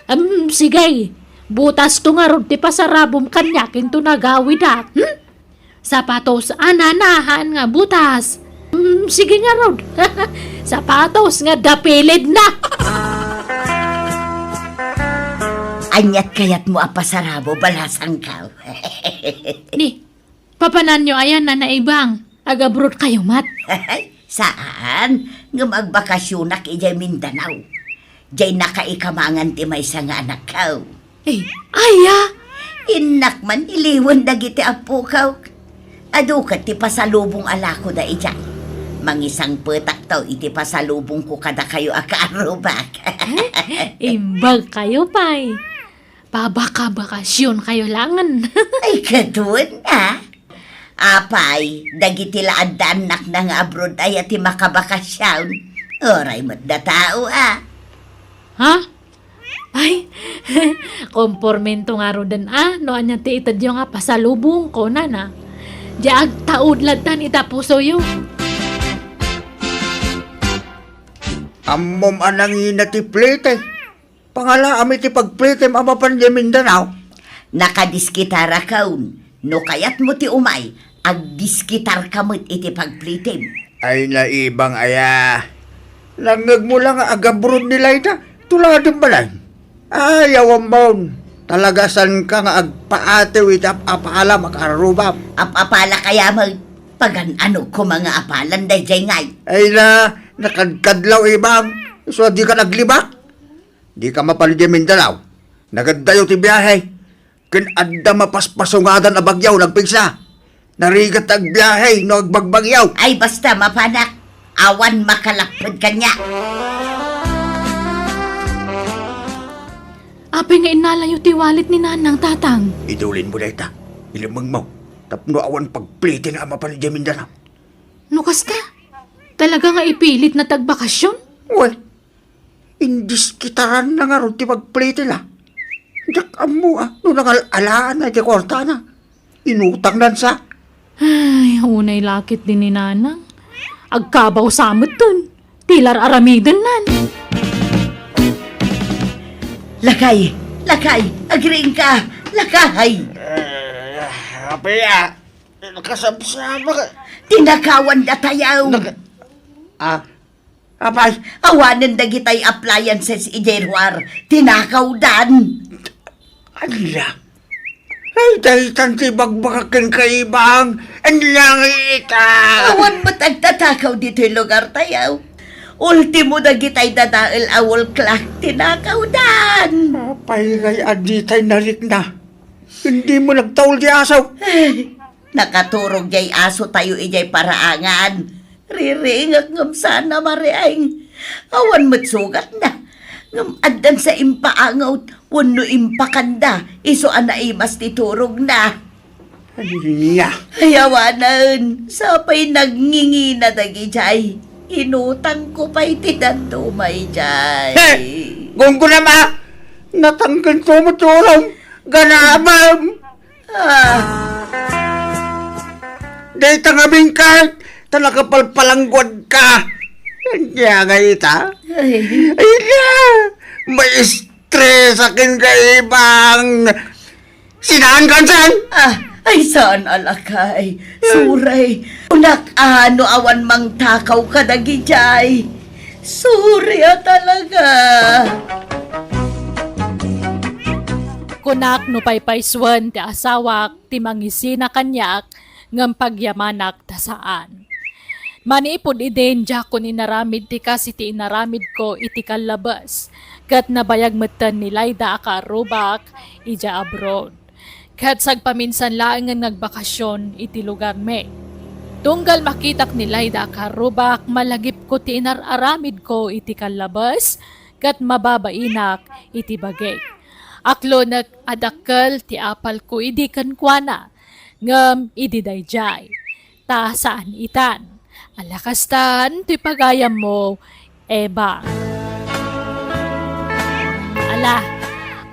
Sige. Butas to nga ron ti pasarabom kanyakin to nagawid ak. Sapatos, ananahan nga butas. Sige nga ron. Sapatos nga dapilid na. Anyat kayat mo apasarabo balasang ka. Ni, papanan nyo ayan na naibang. Agabrot kayo, mat. Saan? Nga magbakasyonak ijay Mindanao. Jay nakaikamangan ti may nga anak ka. Aya! Inak man iliwan dagiti apo ka. Adu ka ti pasalubong alako da ijay. Mangisang petak taw iti pasalubong ko kada kayo akaarubak. Imbag kayo, pay. Pabaka-bakasyon kayo langan. Ay, katun na. Apay, dagiti laad da anak na nga abroad ay ati makabakasyon. Oray mo't da tao, Ha? Ay, kompormento nga ro din, no anya ti itad yung nga pasalubong ko, nana. Diag taud latan itapuso yo. Amom anangin na ti plete. Pangala ami ti pagplete amapan di Mindanao. Nakadiskitara kaun. No kayat mo ti umay, agdiskitar kamot iti pagplitim. Ay naibang aya. Langag mo lang agabrod nila ita. Tuladong balay. Ay, awambon. Talagasan ka nga agpaatew itap apala makarubab. Apapala kaya pagan ano ko mga apalan day jay ngay. Ay nakadkadlaw ibang. So di ka naglibak. Di ka mapalid yung Mindanao. Nagadayo ti biyahe. Kin adda mapaspasungadan a bagyaw nagpigsa. Narigat ag biyahe no agbagbagyaw. Ay basta mapanak. Awan makalapod kanya. Apay nga inalayo ti walit ni nanang tatang. Idulin mo na ita. Ilimang mo. Tapno awan pagplite na amapan di Mindanao. Nukas ka? Talaga nga ipilit na tagbakasyon? Well, indiskitaran na nga ron ti pagplite na. Dak amo no nangalaan na ti kwarta na. Inutang nan sa. Ay, unay lakit din ni nanang. Agkabaw samot dun. Tilar aramidan nan. Lakay, agriing ka. Lakay. Apaya, nakasabsama ka. Tinakawan da tayaw. Apay, Awanan dagitay appliances ijerwar. Tinakaw dan. ala. Ay, dahitan ti bagbakakin kaibang. Ang lang ita. Awan mo tagtatakaw dito'y lugar tayaw. Ultimo dagitay dadail awol klak. Tinakaw dan. Apay, kay aditay narik na. Hindi mo nagtaul di asaw. Nakaturog jay aso tayo ijay paraangan. Riringak ngam sana mariaing. Awan mo't sugat na. Ngam addan sa impaangaw. Wano impakanda. Iso anaimas titurog na. Niya. Ayawanan. Sapay nagngingi na dagi jay. Inutang ko pa'y tinantumay jay. Kung ko naman, natanggan ko matulong. Ganabam. Day tangabing ka. Talaga palpalanggwad ka. Kaya nga ita. Ay na. May stress akin kaibang. Sinahan ka saan? Ay saan alakay. Suray. Unak ano awan mang takaw ka dagi jay. Surya talaga. Kunak no paypayswan ti asawak ti mangisina kanyak ngam pagyamanak ta saan. Manipod iden jakon inaramid ti kasi ti inaramid ko iti kalabas. Kat nabayag matan ni Layda akarubak ija abroad. Kat sagpaminsan laang nga nagbakasyon iti lugar me. Tunggal makitak ni Layda akarubak malagip ko ti inararamid ko iti kalabas. Kat mababainak iti bagay. Aklo nag-adakkel ti apal ko idi kankwana, ngam idi dayjay. Ta saan itan? Alakastan, ti pagayam mo, Eba. Ala,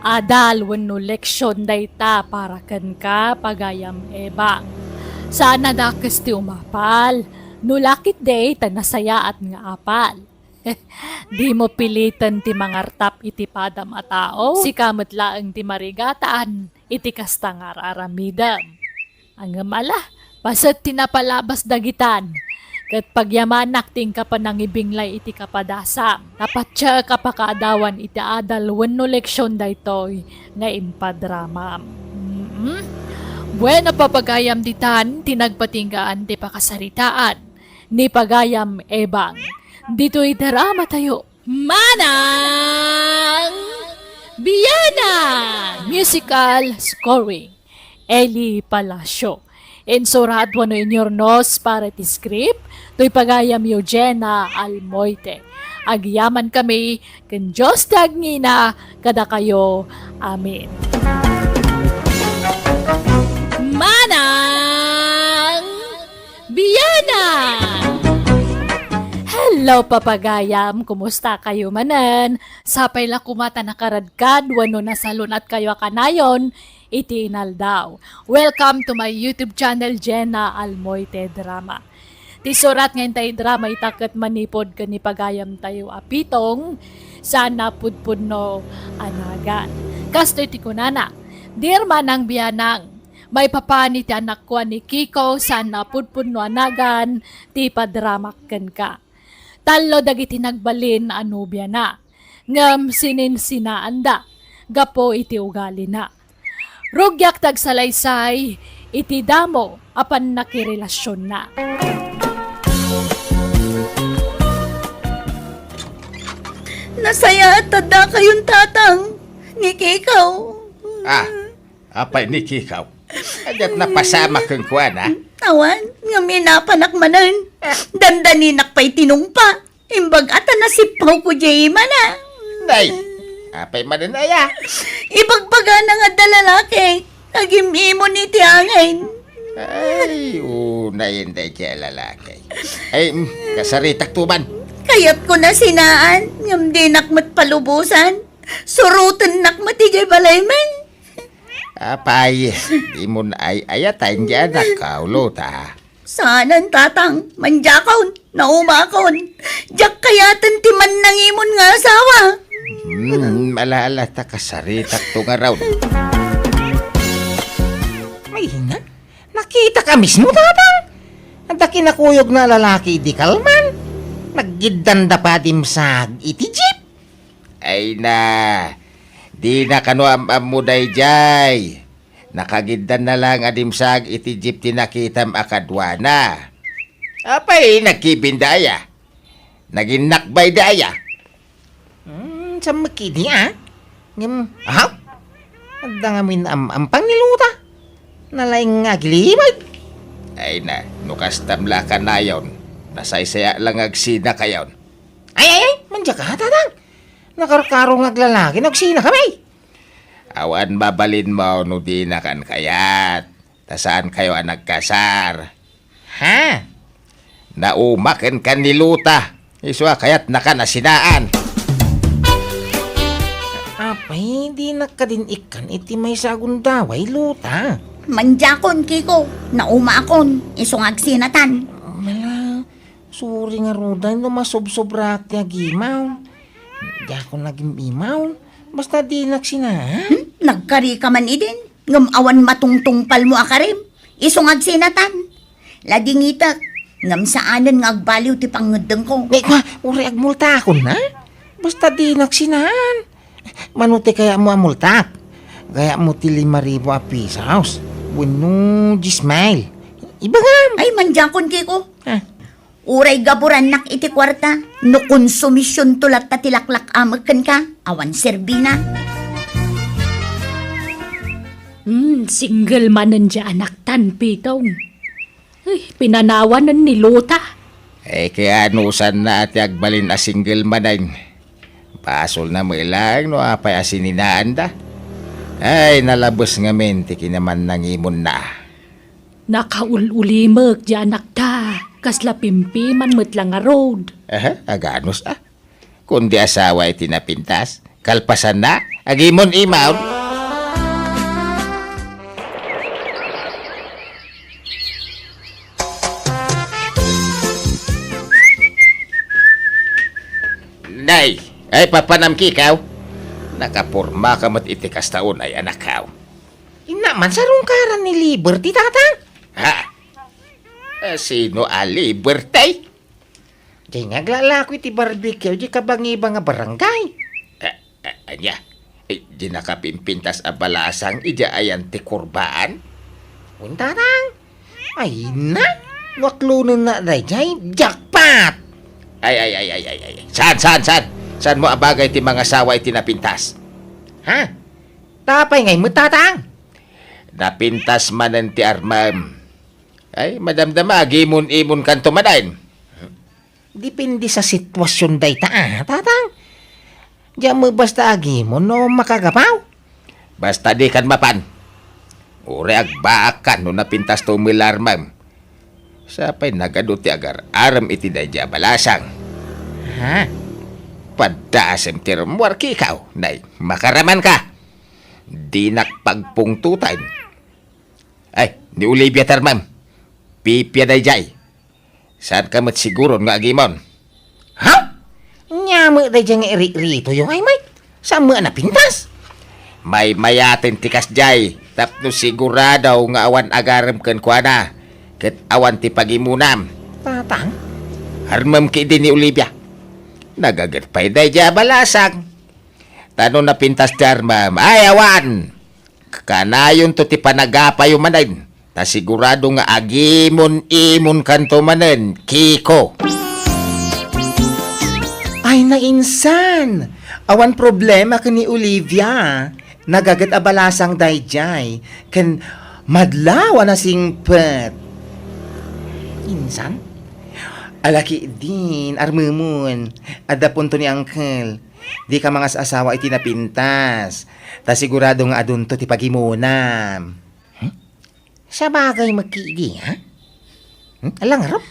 adal wano leksyon dayta para kan ka pagayam Eba. Sana dakas ti umapal, nulakit day ta nasaya at nga apal. Di mo pilitan ti mangartap iti padam a tao, si kamat laeng ti marigataan, iti kasta nga raramidam. Ang mala, basat tinapalabas dagitan, kat pagyamanak ting kapanangibinglay iti kapadasam. Dapat siya kapakadawan iti adal wenno leksyon daytoy nga impadramam. Bueno papagayam ditan, tinagpatinggaan ti pakasaritaan, ni pagayam ebang. Dito'y drama tayo. Manang Biyana! Musical scoring. Eli Palacio. Ensorado no inyornos para ti script, to'y pagayam Eugenia Almoite. Agyaman kami, kan Diyos tagngina, kada kayo. Amen. Manang Biyana! Hello papagayam, kumusta kayo manan? Sapay la kumata nakaradkad, wano nasalun at kayo kanayon, iti inaldaw. Welcome to my YouTube channel, Jenna Almoite Drama. Ti surat ngayon tayo drama itakat manipod ka ni pagayam tayo apitong, sana pudpudno anagan. Kasto iti kunana, dear Manang Biyanang, may papani ti anak ko ni Kiko, sana pudpudno anagan, ti padramakkan ka. Talo dagiti nagbalin anubya na, ngam sininsinaan gapo iti ugali na. Rugyak tagsalaysay, iti damo, apan nakirelasyon na. Nasaya at tada kayong tatang ni Kikaw. Apay ni Kikaw. Adat napasama kang kuwan, ha? Awan, nga minapanak manan. Dandaninak pa'y tinungpa. Imbag ata nasipaw ko jay mana. Nay, apay mananaya. Ibagbaga na nga dalalaki. Nagimimo ni tiangin. Ay, unayin day kaya lalaki. Ay, kasaritak tuman. Kayat ko na sinaan. Ngam di nakmat palubusan. Surutan nakmat ijay balayman. Apay, di mo na ay ayatayin dyan na kaulo ta. Saanan tatang, manjakon, naumakon. Jak kayatan timan nang imon nga asawa. Malala ta kasaritak to nga raw. May hina, nakita ka mismo tatang. Ang kinakuyog na lalaki di kalman. Naggidanda pa dimsag iti jeep. Ay na, di na kano amuday jay. Nakagindan na lang adimsag iti jeep tinakitam akadwana. Apay, nagkibindaya. Naging nakbay daya. Sa makidi, aha? Anda nga min ampang niluta. Nalaing aglimay. Ay na, nukas tamla ka na yon. Nasaysaya lang agsina kayon. Ay, manja ka, tatang. Nakarkarong aglalaki, nagsina kami. Awan babalin mo no di na kan kayat. Tasaan kayo ang nagkasar? Ha? Naumakin kan niluta. Iswa kayat naka nasinaan. Apay, hindi nakadin ikan iti may sagundaway luta. Manjakon, Kiko. Naumakon. Isong agsinatan. Mala, suri nga ruday no masobsobra ti agimaw. Di ako naging imaw. Basta di nagsinaan. Nagkari ka man idin. Ngam awan matungtungpal mo akarim. Isong agsinatan. Ladingitak. Ngam saanan nga agbaliw ti pangudeng ko. Uri agmulta ako na. Basta di nagsinaan. Manuti kaya mo amultak. Kaya mo ti 5,000 a pisos. Wano, gismail. Ibagam. Ay, manjakon, Kiko. Ha? Uray gaburan nak iti kwarta. No konsumisyon tulat ta tilaklak amagkan ka. Awan serbina. Single man nandiyan anak tan pitong. Ay, pinanawan ng niluta. Kaya anusan na ati agbalin a single manan. Pasol na mo ilang no apay asininaan da. Ay, nalabos nga mente kinaman nang imon na. Nakaulimek di anak ta. Kasla pimpi man lang nga road. Aganos Kundi asawa iti napintas, kalpasan na, agimon imaw. Nay, ay papanam kikaw. Nakapurma ka mat itikas taon ay anak kaw. Inaman sarong karan ni Liberty, tatang? Ha? Sino a Liberty? Di naglalako iti barbecue, di kabangiba nga barangay. Anya, di nakapimpintas a balasang, ija ayan ti kurbaan? Untarang, ay na, waklunan na dayjay, jackpot! Ay. Saan mo abagay ti mga sawa iti napintas? Ha? Tapay ngay mo, tatang? Napintas manan ti armam. Ay, madamdama, gimon-imon kanto madain. Depende sa sitwasyon day tatang. Diyan mo basta agimon no makagapaw. Basta di kan mapan. Ure agbaakan no napintas to milarmam. Sapay nagaduti agar aram iti dayja balasang. Ha? Padasem tirmuar ki ikaw, nay, makaraman ka. Di nakpagpungtutan. Ay, ni Olivia tarmam. Pipya dayjay. Saan ka mat siguro nga agimon? Ha? Nyama dayjay nga rito yung ay may. Saan mo napintas? May mayatin tikas jay. Tapno siguradaw nga awan agaram ken kuana. Ket awan ti pagimunam. Tatang? Harmam ki din ni Olivia. Nagagat pa'y dayjay balasang. Tano napintas jarmam. Ay awan! Kanayon to ti panagapayo manin. Ta sigurado nga agimon-imon kanto manen, Kiko. Ay nainsan! Awan problema ka ni Olivia. Nagagat abalasang dayjay. Ken madlawa na singpet. Insan? Alaki din, armumon. Ada punto ni Uncle. Di ka mga asawa iti napintas. Ta sigurado nga adunto ti pagimunam. Sa bagay magkiigi, ha? Alang harap,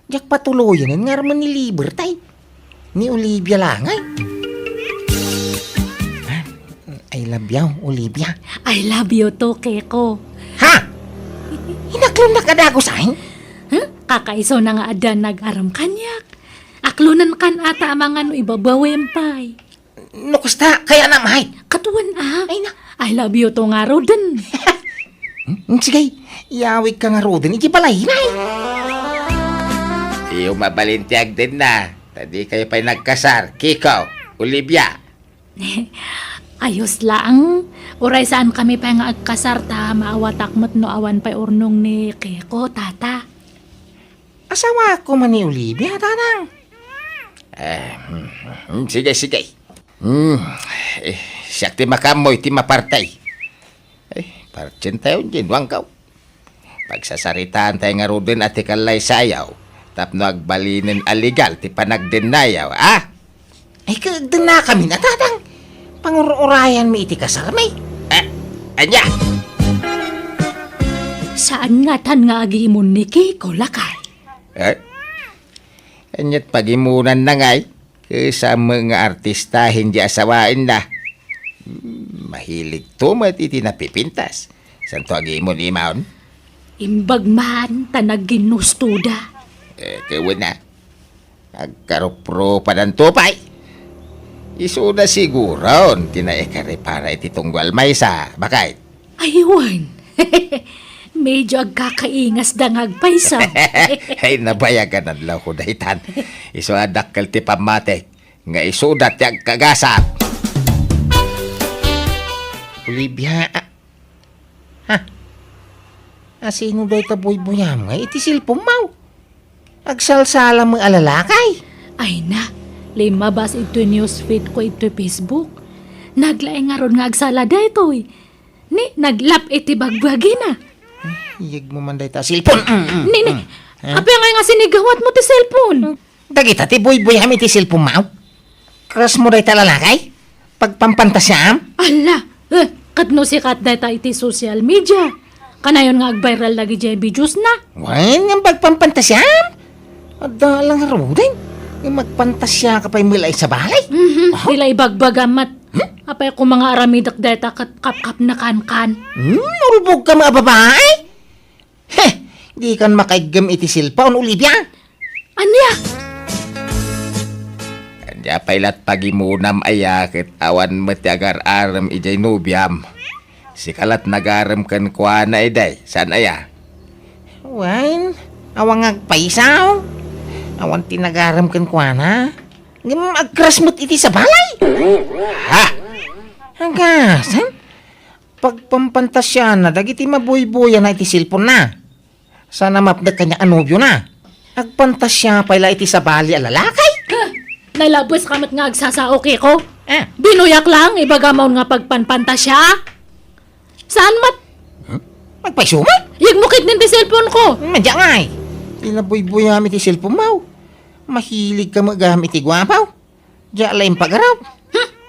jak patuloyan nga raman ni Liberty. Ni Olivia langay. I love you, Olivia. I love you to, Keko. Ha? Hinaklon na kadako sa'yo? Kakaiso na nga adan nag-aram kanyak. Aklunan kan ata mga no ibabawin pa'y. Nukusta, kaya na mahay. Katuan Ay na. I love you to nga roden. Sige, iawig ka nga rodin, iti palay, nay. Iyo mabalintiag din na. Tadi kayo pa'y nagkasar. Kiko, Olivia. Ayos lang. Uray saan kami pa nga agkasar ta maawatakmat no awan pa'y urnong ni Keko, tata. Asawa ko man ni Olivia, tanang. Sige. Siyak ti makamoy, ti mapartay. Parchen tayo dyan, wangkaw. Pagsasaritaan tayo nga rodin at ikalay sayaw. Tapno agbalinin aligal, ti panagdenayaw, Ay, kagdan na kami na, tatang. Pangurayan mi iti kasarmay. Anya? Saan nga tan nga agimon ni Kiko, lakay? Anyat pagimunan na ngay. Sa mga artista hindi asawain na. Mahilig tumat iti napipintas. Santo agimon imaon? Imbag man tanag ginustuda. Kawan na. Agkarupro pa ng tupay. Iso na siguro. Tinaekare para iti tunggal may sa bakay. Aywan. Medyo agkakaingas dangag paisa. Ay nabayagan ang law ko dahitan. Iso adakkel ti pamatek. Nga isudat ti agkagasap. Olivia, sino daw ita boy-boyam nga? Iti silpong mau. Agsalsala mo alalakay. Ay na, lima bas ito newsfeed ko ito Facebook. Naglaeng nga ron nga agsala da ito eh. Ni, naglap iti bagbagi na. Iyag mo man dahi ta silpon. Ni, apa nga sinigawat mo ti cellphone? Dagita ti boy-boyam iti silpong mau. Crush mo dahi ta lalakay? Pagpampantasyam? Ala, kadno sikat data iti social media. Kanayon nga ag-viral lagi dyan videos na. Wain nga pagpampantasyam. Ada lang harudan. Yung magpantasya ka pa'y milay sa balay. Tila ibagbagamat. Apay ko mga aramidak deta kap-kap na kan-kan. Urubog ka mga babae. Heh, di kan makaigam iti silpaon, Olivia. Anya? Kanya pailat pagimunam ayakit awan matiagar aram ijay nubiam. Sikalat nagaram kan kuana iday. Saan aya? Wain, awang agpaisaw. Awan tinagaram kan kuana. Ngam agkrasmot iti sa balay. Ha? Hanggasan? Pagpampantasya na, dagiti mabuy-buya na iti silpon na. Sana mapdag kanya anubyo na. Agpantasya pala iti sa bali a lalakay. Nalabos kamat nga agsasaoke ko. Ah, Binuyak lang, ibagamaw nga pagpanpantasya. Saan mat? magpaisumat? Yagmukit din ti cellphone ko. Madya nga eh. Tinabuy-buya iti silpon mo. Mahilig ka magamit iti gwapaw. Diya lang pagaraw.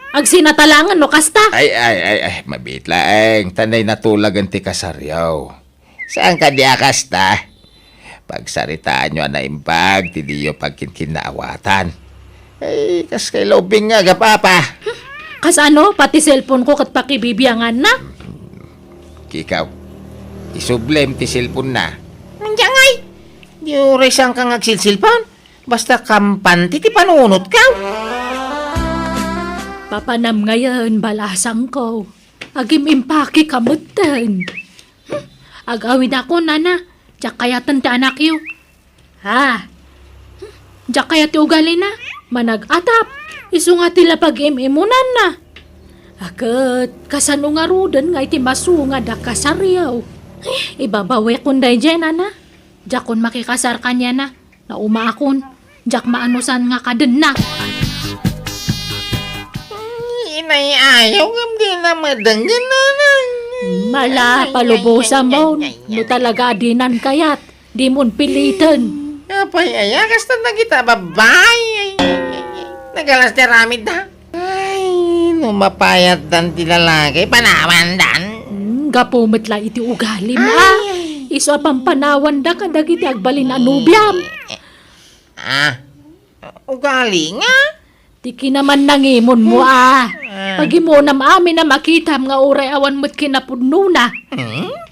Agsinatalangan no kasta. Ay, mabit laeng. Tanay natulagan ti kasaryaw. Saan ka diakas ta? Pagsaritaan nyo na imbag, ti diyo pagkinkinawatan. Ay, kas kay lobing nga, gapapa. Kasano, pati cellphone ko kat pakibibiyangan na. Kikaw, isublem ti silpon na. Nandiyan ngay. Di oray saan kang agsilsilpan. Basta kampante ti panunot ka. Papanam ngayon, balasang ko. Agim impaki kamutan. Agawid ako, nana. Diyak kayatan ti anak yu. Ha? Diyak kaya ti ugali na. Manag-atap. Isu nga tila pag-imimunan na. Akat, kasano nga rudan nga iti masunga da kasaryaw. Ibabawi kun day dyan, nana. Diyak kun makikasar kanya na. Nauma akon. Diyak maanusan nga kaden na. Inay ayaw kam di na madanggan na. Mala, palubusan mo. No talaga adinan kayat. Di mon pilitan. Apay aya, kasta na kita babay. Nagalas ti ramid da. Ay, numapayat dan ti lalaki, panawan dan. Gapumit la iti ugali mo. Iso apang panawan da kadag iti agbalin anubyam. Ugali nga. Tiki naman nangimon mo Pagi mo nam amin na makita nga uray awan mo't kinapudno na.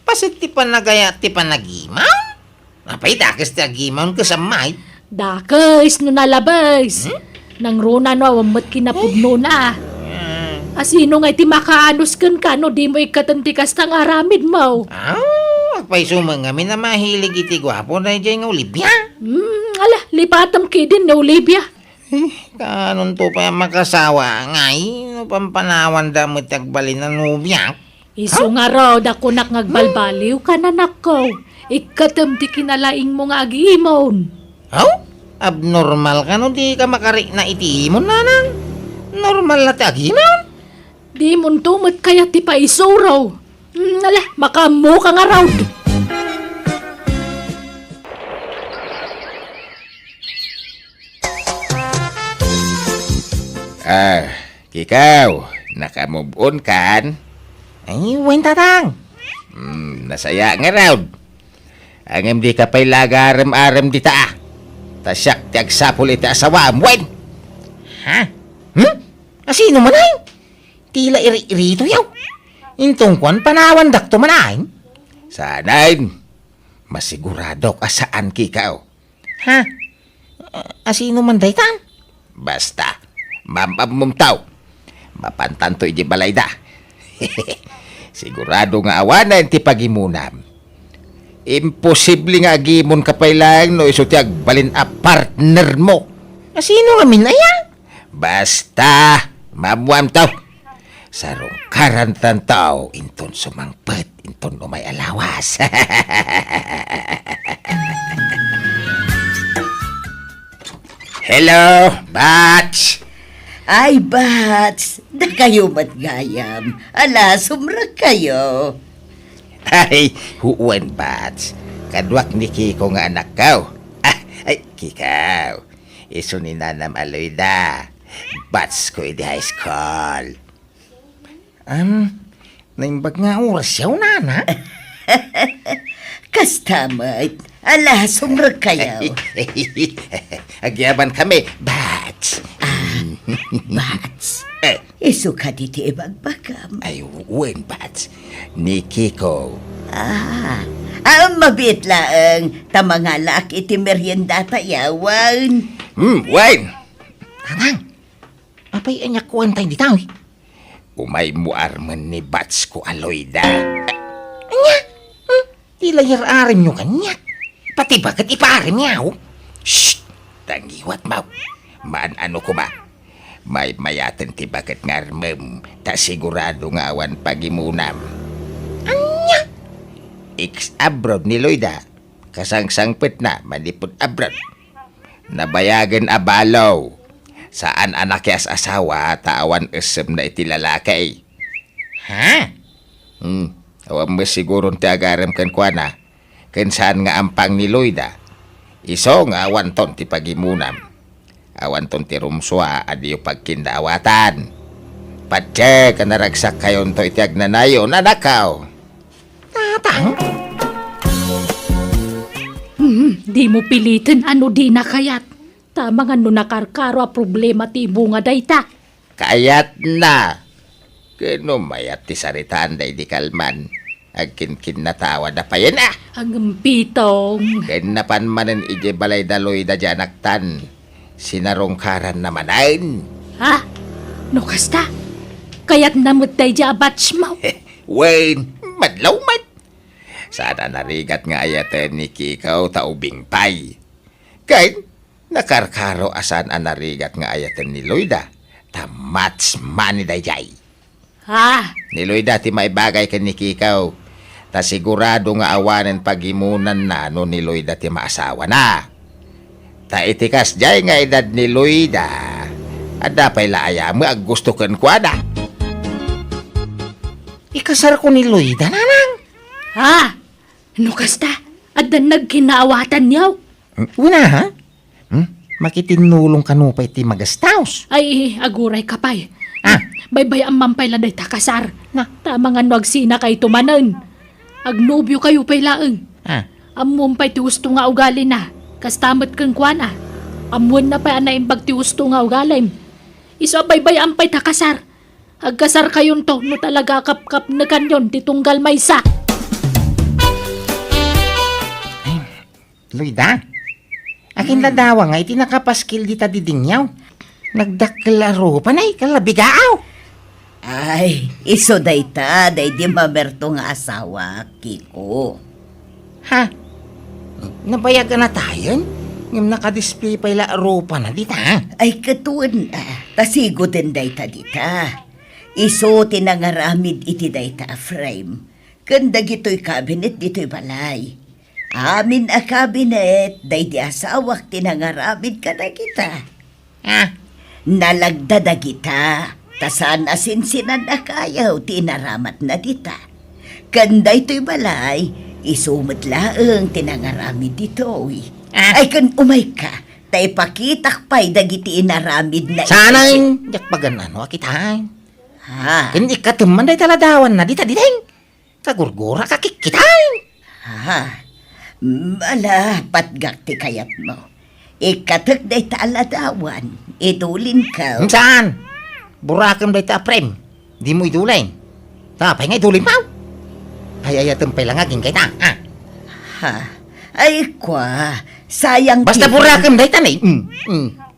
Pasit ti panagaya ti panagimaw? Apay dakes ti agimaw kasamay. Dakes no nalabas. Nang runa no awan mo't kinapudno na. Asino nga iti makaanos kan ka no di mo ikatantikas tang aramid mo. Agpay sumangami na mahilig iti gwapo na dyan nga Olivia. Ala, lipatam kidin na Olivia. Kanon to pa makasawa ngay, no pampanawan da mo tagbalin na nubyak. Iso nga raw, dakunak ngagbalbaliw ka na nako. Ikatam ti kinalaing mo nga agimon. Abnormal ka no, di ka makari na itiimon nanang. Normal na ti agimon. Di mon tumot kaya ti pa iso raw. Ala, makamu ka nga raw. Kikaw, nakamove on kan? Ay, wen tatang. Nasaya nga raw. Ang di ka pa'y lagaram-aram di ta. Tasyak ti agsapul iti asawam, wen. Ha? Asino man ay? Tila iri-irito yaw. Intong kwan panawan dakto man ay? Sanain. Masigurado ka saan kikaw. Ha? Asino man day tan? Basta, mamamumtaw. Mapantanto iji balay da. Sigurado nga awanan ti pagimunam. Imposible nga agimon kapay lang no iso ti agbalin a partner mo. Sino nga minaya? Basta, mamuam taw. Sarong karantan tao, inton sumangpet, inton umay alawas. Hello, Bats! Ay, Bats, da kayo matgayam. Ala, sumra kayo. Ay, huwan, Bats. Kadwak ni Kiko nga anak ko. Ay, Kikaw. Iso ni Nanam Aloyda. Bats ko di high school. Naimbag nga oras yaw, Nana? Kastamay, ala, sumrag kayo. Agyaban kami, bats. Bats, Eh, iso ka diti ibagbagam. ay, wen, bats. Ni Kiko. Mabit laang, tamangalak iti merienda tayawan. Wen! Anang, apay anya kuwantay di tao. Umay muarman ni bats ko aloy da. Anya? Di layar arim nyo kanya. Pati bakit ipaarim niyaw? Shh! Tangiwat mau. Maan ano ko ba? May mayaten ti bakit ngarmem. Ta sigurado nga awan pagimunam. Anya? Abroad ni Loida. Kasangsangpit na manipod abroad. Nabayagan abalaw. Saan anak yas asawa taawan esem na iti lalaki. Ha? Awan mo siguro ti agarem kan kuana. Kan saan nga ampang ni Loida. Iso nga awan ton ti pagimunam. Awan ton ti rumswa adiyo pagkindaawatan. Patse ka naragsak kayon to iti agnanayo nanakaw. Tatang? Di mo pilitin ano di na kayat. Tamang ano nakarkaro a problema ti bunga dayta. Kayat na. Kano mayat ti saritaan day di kalman. Agkin-kin natawa na pa yan ah. Ang pitong. Kanapan manen ije balay daloy da janaktan. Sinarongkaran naman ay. Ha? No kasta? Kaya't namut day di abats mo. Wayne, madlaw man. Sana narigat nga ayaten ni Kikaw taubing pay. Kahit nakarkaro asan ang narigat nga ayaten ni Loida. Tamats mani dayjay. Ha? Ni Loida ti may bagay ka ni Kikaw. Ta sigurado nga awanen pagimunan na no ni Loida ti maasawa na. Ta itikas jay nga edad ni Loida. Ada pa'y laaya mo ag gusto kan kwada. Ikasar ko ni Loida, nanang. Ha? No kasta? Adan nagkinaawatan niyaw. Una, ha? Makitinulong ka no pa iti magastaos. Ay, aguray ka pa'y. Ah, Baybay ang mampay laday takasar. Na, tama nga no agsina kay tumanan. Agnobyo kayo pa'y laeng. ah. Amuan pa'y ti gusto nga ugali na. Kastamot kang kwana. Amuan na pa'y anaimbag ti gusto nga ugalim. Iso baybay ang pa'y takasar. Agkasar kayon to no talaga kap-kap na kanyon ti tunggal maysa. Loida, akin ladawa nga iti nakapaskil di ta didingyaw. Nagdaklaro panay kalabigaaw. Ay, iso dayta, day di maberto nga asawa, Kiko. Ha? Nabayag na tayo? Ngam nakadisplay pa ila ropa na dita. Ay, katuan na, tasigutin dayta dita. Iso tinangaramid iti dayta frame. Kanda gito'y cabinet dito'y balay. Amin a cabinet, day di asawak tinangaramid ka na kita. Ah, Nalagdada kita, tasan asinsinan na kayaw, tinaramat na dita. Kanda ito'y balay, isumot laeng tinangaramid dito'y. Ay kan umay ka, tay pakitak pa'y dagiti inaramid na sanang jakpagan ano akitain. Ha? Kan ikateman day taladawan na dita dideng. Kagurgura kakikitain. Ha? Mala, patgak ti kayat mo. Ikatek day taladawan, idulin ka. Saan? Burakam day ta prem. Di mo idulain. Tapay nga idulin pa. Ay ayatem pa lang aging kita. Ah. Ha? Ay kwa, sayang Basta ti- burakam day tanay.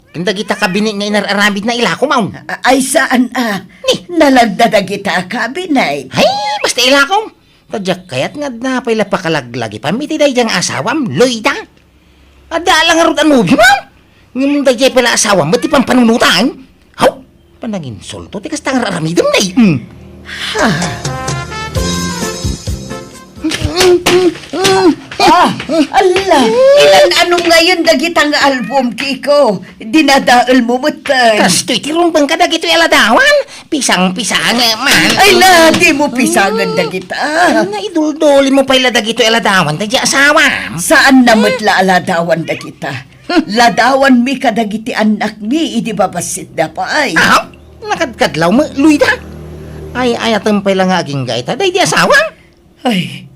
Kanda kita kabini nga inararamid na ilako maun. Ay saan nalagdada kita kabinet. Ay, basta ilakaw. Tadyak kayat nga na pala pakalaglagi pamiti day diyang asawam, Loida. Ada lang arot ang movie mo. Ngayon day jay pala asawam, ba't ipang panunutan? Haw, panagin solto, tikas tang raramidam na Ala, ilan anong ngayon dagitang album, Kiko? Dinadaal mo matay. Kastoy, tirumbang ka dagito aladawan. Pisang-pisang man. Ay la, di mo pisangan dagita. Naiduldoli mo pala dagito aladawan, tadya asawam. Saan namatla aladawan dagita? Ladawan mi kadagiti anak mi, idi babasit na pa ay. Aw, nakadkadlaw mo, Luida. Ay, ayatan pala nga aging gaita, day di asawam. Ay,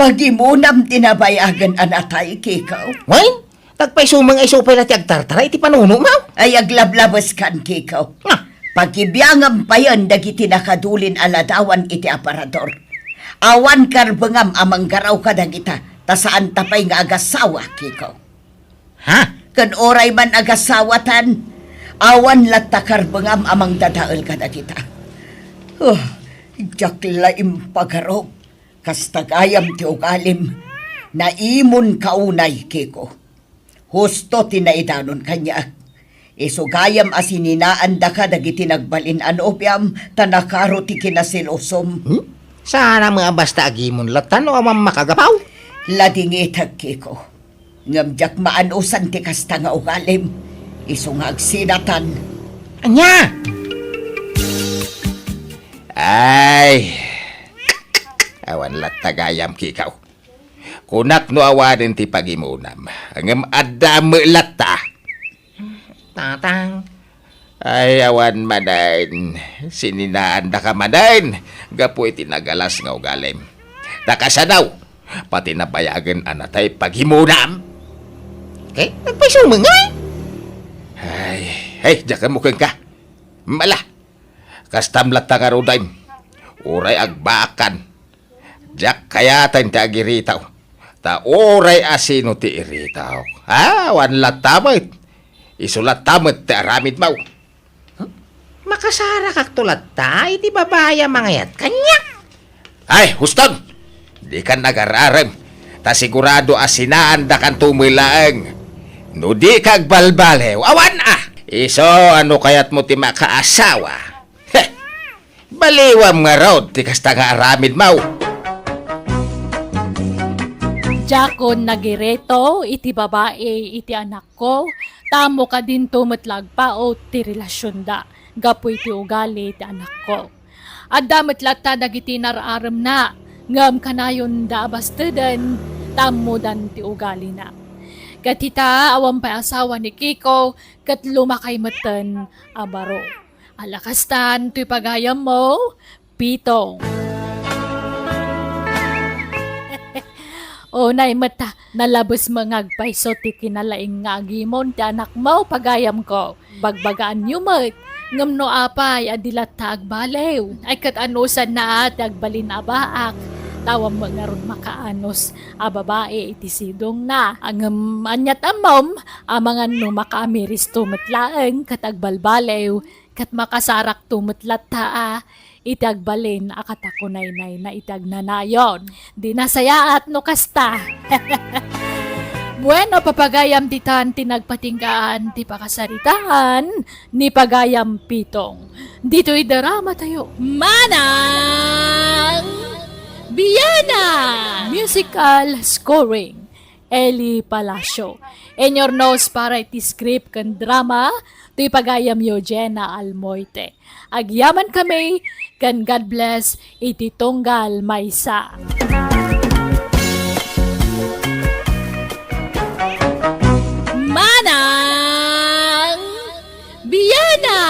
Pagimunam tinabayagan anatay kikaw. Why? Tagpaisumang ay supay na ti agtartara iti panuno mo. Ay aglablabas kan kikaw. Ah, Pagibiyangam pa yan dagiti nakadulin aladawan iti aparador. Awan karbengam amang garaw ka dagita, ta saan tapay nga agasawa kikaw. ha? Kan oray man agasawatan, awan latta karbengam amang dadael ka dagita. Jaklaim pagaraw, kastagayam ti ugalim, naimon kaunay kiko. Husto tinaidanon kanya. Isugayam asininaan da ka dagiti nagbalin anobyam, tanakaro ti kinasilosom. Sana mga basta agimon latan o amang makagapaw. Ladingitag kiko. Ngamjak maanusan ti kasta nga ugalim. Isungag sinatan. Anya? Ay, awan latagayam kikaw. Kunak no awanin ti pagimunam. Angam adam latta. Tatang. Ay, awan madain. Sininaan da ka madain. Gapu iti nagalas nga ugalim. Takasanaw. Pati nabayagan anatay paghimunam. Okay? Nagpaisumangay. Ay, diyan ka mukhang ka. Mala. Kastam latta nga ruday. Uray agbakan. Diyak kaya tayo agiritaw. Ta oray asino ti iritaw. Wan latamit. Isulat tamit ti aramid mau. Makasara kak tulat ta, iti babaya mangayat kanyak. Ay, hustag! Di ka nagararem. Ta sigurado asinaan da kan tumilaeng. No di kag balbalew, awan ah! Iso, ano kayat mo ti makaasawa? Heh! Baliwam nga raw, ti kasta nga aramid mau. Jakon nagireto, iti babae, iti anak ko. Tamo ka din tumatlag pa o ti relasyon da. Gapu iti ugali iti anak ko. At damat lata dagiti naraaram na. Ngam kanayon da abastadan. Tamo dan ti ugali na. Katita awang pa asawa ni Kiko. Kat lumakay matan abaro. Alakastan ti pagayam mo. Pitong. O nay mata, nalabos mangagpaiso ti kinalaing nga agimon ti anak mo pagayam ko. Bagbagaan niyo mat, ngam no apay adilat ta agbalew. Ay kat anusan na at agbalin abaak. Tawang mga ron makaanos a babae iti sidong na. Ang anyat amom, amangan no makaamiris tumatlaeng kat agbalbalew. Kat makasarak tumatlat ta itagbalin akatakunay-nay na itagnanayon. Di nasayaat no kasta. Bueno, papagayam ditan tinagpatinggaan ti pakasaritaan ni pagayam pitong. Dito'y drama tayo. Manang Biyana! Musical scoring. Eli Palacio. In your nose para iti script kan drama, ti pagayam Eugenia Almoite. Agyaman kami, kan God bless, iti tunggal maysa. Manang Biyana!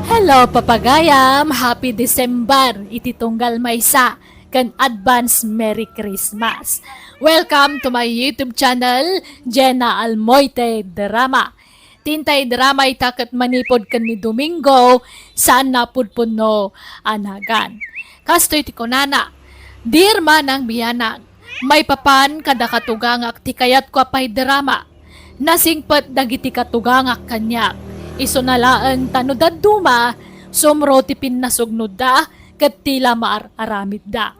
Hello, papagayam! Happy December! Iti tunggal maysa, kan advance Merry Christmas! Welcome to my YouTube channel, Jenna Almoite Drama. Tintay drama itakat manipod kan ni Domingo, saan napudpun no anagan. Kasto iti konana, dear Manang Biyana, may papan kada katugangak ti kayat ko apay drama. Nasingpat dagiti katugangak kanyak. Iso nalaan tanudad duma, sumro ti pinnasugnod da, kat tila aramid da.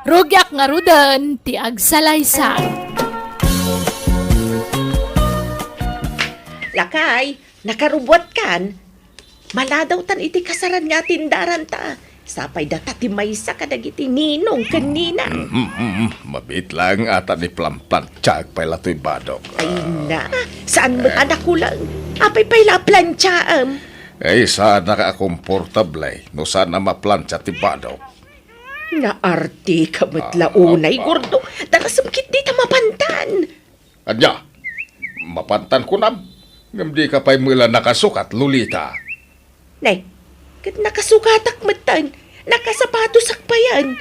Rugyak nga rudan ti agsalaysa. Lakay, nakarubot kan. Maladaw tan iti kasaran nga tindaran ta. Sapay data ti maysa kadagiti ninong kanina. Mabit lang ata ni plampantsak pay latoy badok. Ay na, saan mo anak ko lang? Apay pay la plantsaam. Ay sana ka komportable no sana maplantsa ti badok. Naarti ka matlaunay, gordo. Darasumkit di ta mapantan. Anya, mapantan ko nam. Ngam di ka pa'y mula nakasukat, Lolita. Nay, kat nakasukatak matan. Nakasapatos pa yan.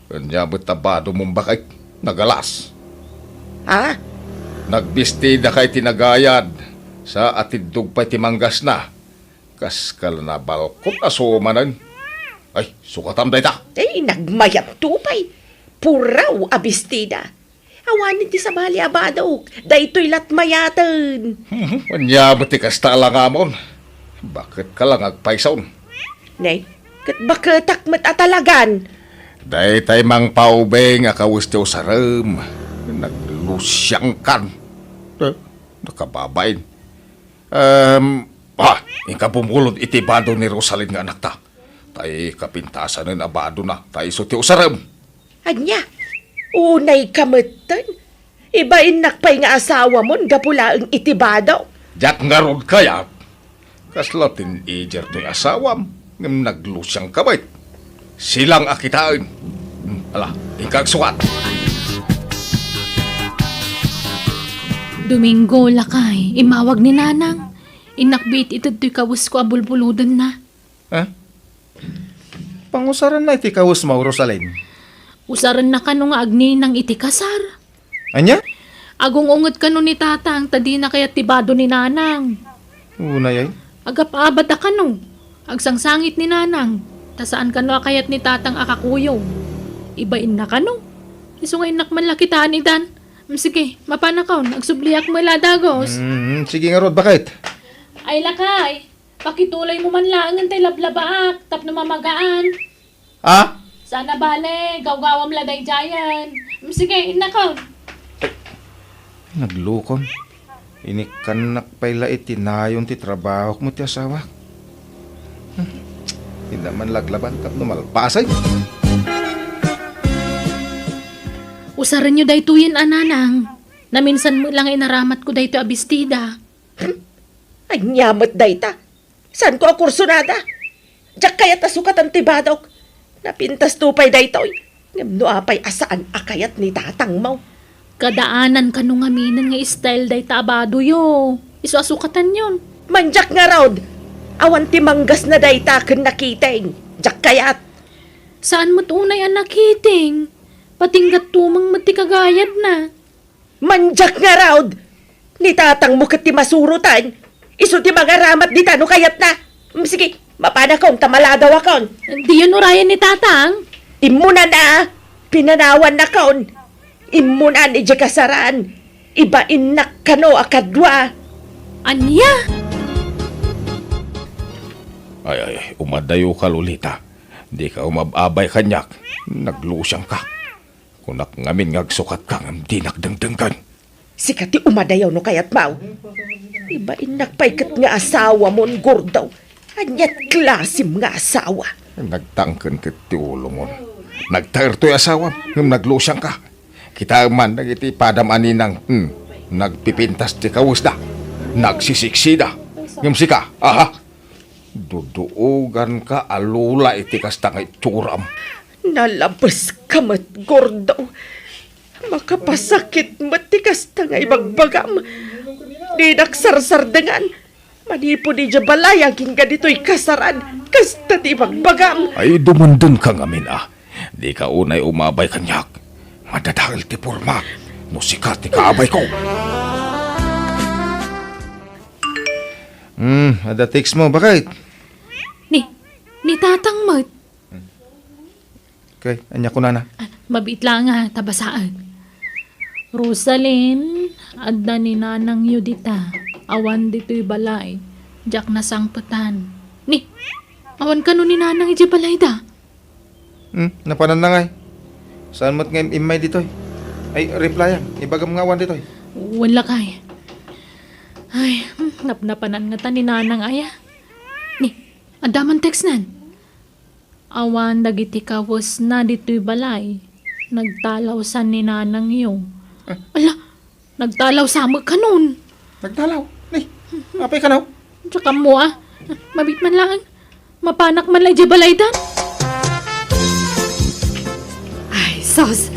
Kanya betabado mong bakit nagalas. Ha? Nagbistida kay tinagayad sa atidug pa'y timanggas na. Kas kala na balkot na sumanan. Ay, sukatam day ta. Nagmayat tupay. Puraw abistida. Awanin ti sa bali abado. Daytoy latmayatan. Kanya betikas ta lang amon. Bakit ka lang agpaisaon? Nay, kat bakatak mat atalagan. Day tay mang paubeng akawis tiyo sa rem. Naglusyang kan. Nakababain. Ika bumulod iti bado ni Rosalyn nga anak ta. Tay kapintasan ng abado na. Tay so tiyo sa rem. Anya, unay kamatan. Ibain nakpay nga asawa mo, gapula ang itibado. Jack nga rod kaya. Kasla teenager to'y asawam. Ngam naglusyang kabait. Silang akitain. Ala, ingkag sukat. Domingo lakay, imawag ni nanang. Inakbit ito to'y kawas ko abulbuludan na. Pangusaran na iti kawas mo, Rosalyn. Usaran na kano nga agni ng itikasar. Anya? Agong ungot kano ni tatang, tadi na kaya tibado ni nanang. Unay ay. Agap-abad a kano. Agsangsangit ni nanang. Tasaan kano kayat ni tatang akakuyo. Ibain na kano. Iso nga inak man lakitaan ni Dan. Sige, mapanakaw, agsubliak mo ladagos. Sige nga, Rod, bakit? Ay lakay, pakituloy mo man lang ang lablabaak, tap na mamagaan. Sana bale, gawgawam laday jayan. Sige, inakaw. Naglukon. Inikanak pa'y lait, tinayon ti trabaho mo ti asawa. Hindi man laglaban tap no malpasay. Usaran nyo day tuyin ananang. Na minsan mo lang inaramat ko day to abistida. Ay, nyamot dayta. San ko akursunada? Diyak kayat asukat ang tibadok. Napintas tupay daytoy. Ngam no apay asaan akayat ni tatang mo. Kadaanan ka nung aminan nga style day tabado yo. Iso asukatan yun. Manjak nga raud. Awan ti manggas na dayta ken nakiting. Diyak kayat. Saan mo tunay ang nakiting? Patinggat tumang mati kagayad na. Manjak nga raud. Ni tatang mo ket ti masurutan. Iso ti mga ramat di tano kayat na. Sige, mapanakaw tamaladaw akon. Di yun urayan ni tatang. Imuna na. Pinanawan na kaon. Imunan ije kasaran. Ibain na kano akadwa. Anya? Ay, umadayo ka, Lolita. Di ka umababay kanyak. Naglusyang ka. Kunak ngamin ngagsukat ka ngam di nakdangdanggan. Sikati umadayaw no kayat mau. Ibain nakpaykat nga asawa mon gordaw. Anyat klasim nga asawa. Nagtangken ket ti ulo mo. Nagtaer to'y asawa. Ngam naglusyang ka. Kita man nagiti padam aninang. Nagpipintas ti kawus da. Nagsisiksida. Ngam sika, aha. Duduugan ka alula iti kasta nga itsuram. Nalabas ka mat gordaw. Makapasakit mat ti kasta nga ibagbagam. Di naksarsardangan. Manipo di balay aging ganito'y kasaran. Kasta ti ibagbagam. Ay, dumundan ka ngamin Di ka unay umabay kanyak. Madadahil ti porma. No sikat ti kaabay ko. Ada text mo, bakit? Ni tatang mat. Okay, anya ko na. Mabit lang nga, tabasaan. Rosalyn, adda ni nanang Yudita. Awan dito'y balay. Diyak na sangputan. Awan ka nun ni nanang iji balay da. Napanan na nga eh. Saan mo't nga imay dito eh? Ay, reply ibagam nga awan dito eh. Wala kay. Ay, napnapanan nga ta ni nanang aya. Adaman text nan. Awan dagiti kawos na dito'y balay. Nagtalaw sa ni nanang yo. Ala, nagtalaw sa ka nun. Nagtalaw? Apay ka na? Tsaka mo mabit man lang. Mapanak man lang di balay dan. Ay, sos.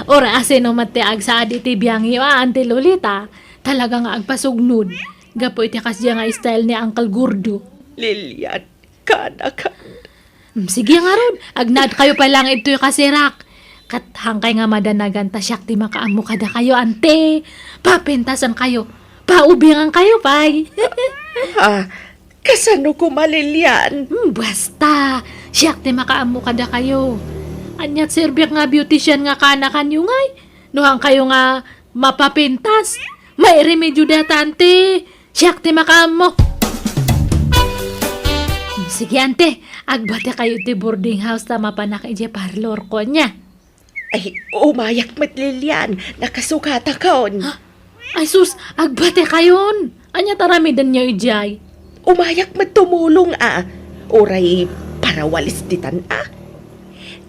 Ora asin no matiag sa aditi biyang iyo Auntie Lolita. Talaga nga agpasugnod. Gapo iti kasya nga style ni Uncle Gordo. Lilian, kanakan. Sige nga ron. Agnad kayo pa lang ito yung kasirak. Kat hangkay nga madanagan ta siyak ti makaamo kada kayo, ante. Papentasan kayo. Paubingan kayo, pay. Kasano ko malilyan? Basta. Siyak ti makaamo kada kayo. Anyat serbyak nga beautician nga kanakan yung ngay. Nuhang kayo nga mapapintas. May remedyo data, ante. Siyak ti makaamo. Sige, ante. Agbate kayo ti boarding house ta mapanak ije parlor ko niya. Ay, umayak mat Lilian. Nakasukata kaon. Ay sus, agbate kayon. Anya taramidan niyo ijay. Umayak mat tumulong Oray para walis ditan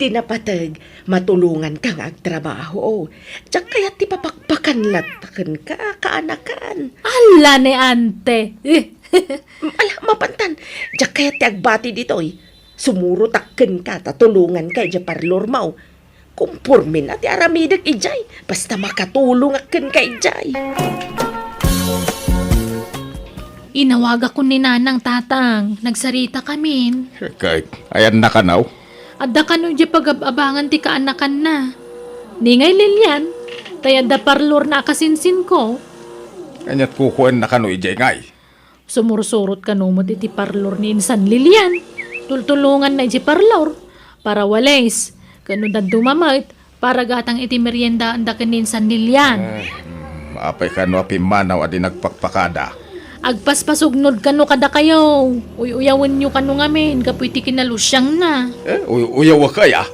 Tinapatag, matulungan kang agtrabaho. Diyak kaya ti papakpakan latakan ka, kaanakan. Ala ni ante. Ala, mapantan. Diyak kaya ti agbati ditoy. Sumuro takken ka, tatulungan ka ija parlor mo. Kumpurmin at aramidag ijay. Basta makatulong akken ka ijay. Inawag ako ni nanang tatang. Nagsarita kamin. Kahit ayan na kanaw. Adda ka nung di pag-abangan ti kaanakan na. Di ngay Lilian. Taya da parlor na kasinsin ko. Kanyat kukuan na kano ijay ngay. Sumursurot ka mo iti parlor ni Insan Lilian. Tultulungan na iti parlor. Para walays. Kano da dumamait. Para gatang iti merienda anda ka ni Insan Lilian. Maapay kano apimanaw adi nagpakpakada. Agpaspasugnod kano kada kayo. Uyawin nyo kano ngamin. Kapoy ti kinalusyang na. Uyaw kaya.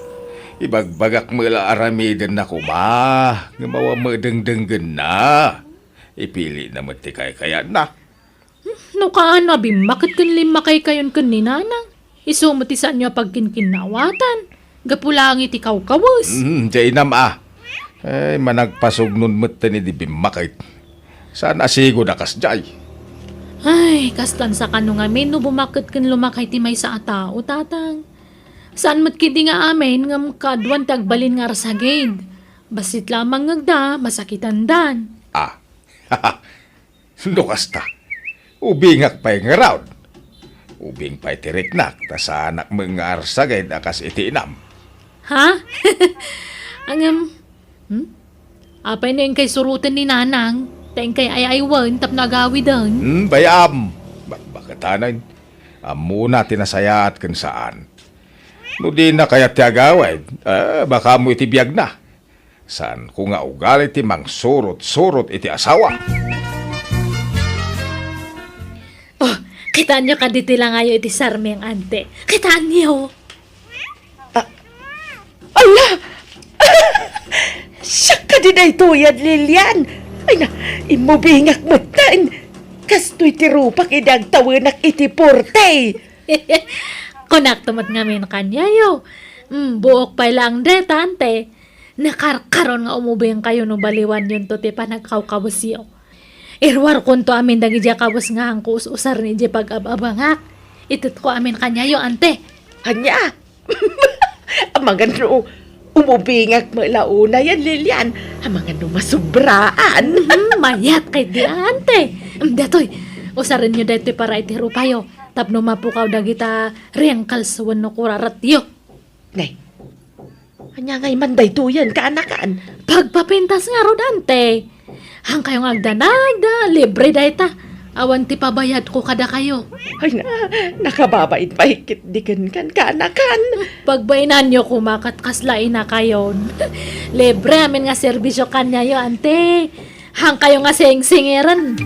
Ibagbagak mula aramidin na kuma. Ngamawa mo dengdenggen na. Ipili na mo ti kaya na. No kaano abim, bakit kun lima kay kayon kun ni nanang? Isumati sa nyo pagkinkinawatan. Gapulang iti kaw-kawas. Jay nam Ay, managpasugnod mo ni di bimakit. Saan asigo na kas jay? Ay, kastan sa kano nga men, no bumakit kun lumakay ti may sa atao, tatang. Saan mat kiti nga amin, ngam kadwan tagbalin nga rasagid. Basit lamang ngagda, masakitan dan. Lukas ta. Ubingak pa'y nga raw. Ubing pa'y tiriknak, ta sa anak mga arsagay akas itiinam. Ha? Angam, apay na yung kay surutan ni nanang, tayong kay ayaywan, tap nagawi dan. Bayam. Bakatanan. Muna tinasayaat kan saan. No di na kaya tiagaway, baka mo itibiyag na. Saan ko nga ugali ti mang surot-surot iti asawa. Oh, kitaan nyo kaditi lang ngayon iti sarmi ang ante. Kitaan niyo. Ala! Siya ka din ay tuyad, Lilian. Ay na, imubingak mo tan. Kasto'y tirupak idagtawanak iti porte. Konaktumat ngamin kanya yo. Buok pa lang de, tante. Nakarkaron nga umubing kayo no baliwan yun to ti panagkawkawas yo. Irwar kunto amin dagi dya kawas nga ang kuus-usar ni dya pag-ababangak. Itut ko amin kanya yo, ante. Hanya? Amangano, umubingak mo launa yan, Lilian. Amangano masubraan. Mayat kay di ante. Datoy, usarin nyo dito para itiro payo. Tapno mapukaw dagita rengkal sa wano kurarat yo. Nay, hanya ngay manday tuyan kaanakan. Pagpapintas nga ro, ante. Hang kayong agdanagda, libre dayta. Awan ti pabayad ko kada kayo. Ay na, nakababait pahikit dikan kan kaanakan. Pagbainan nyo kumakat kaslain na kayon. Libre amin nga serbisyo kanya yo, ante. Hang kayo nga sing-singiran.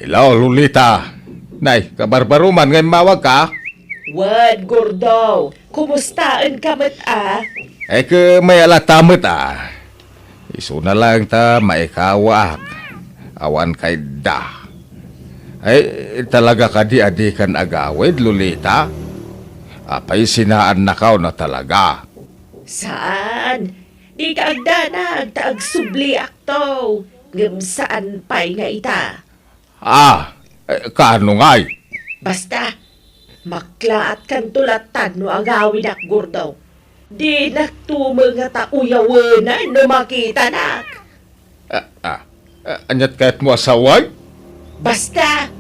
Hello, Lolita. Nay, kabarbaruman ngayon mawag ka? Wad, Gordo. Kumustaan ka mat May alatamot Iso na lang ta maikawak. Awan kay da. Talaga ka di adikan agawid, Lolita? Apay sinaan na kao na talaga. Saan? Di ka agdanag, taag-subli akto. Ngam saan pa'y nga ita? Kaano ngay? Basta, maklaat kan tulatan no agawin ak, Gordo. Di naktumang nga tauyawanan no makita nak. Anyat kahit mo asaway? Basta,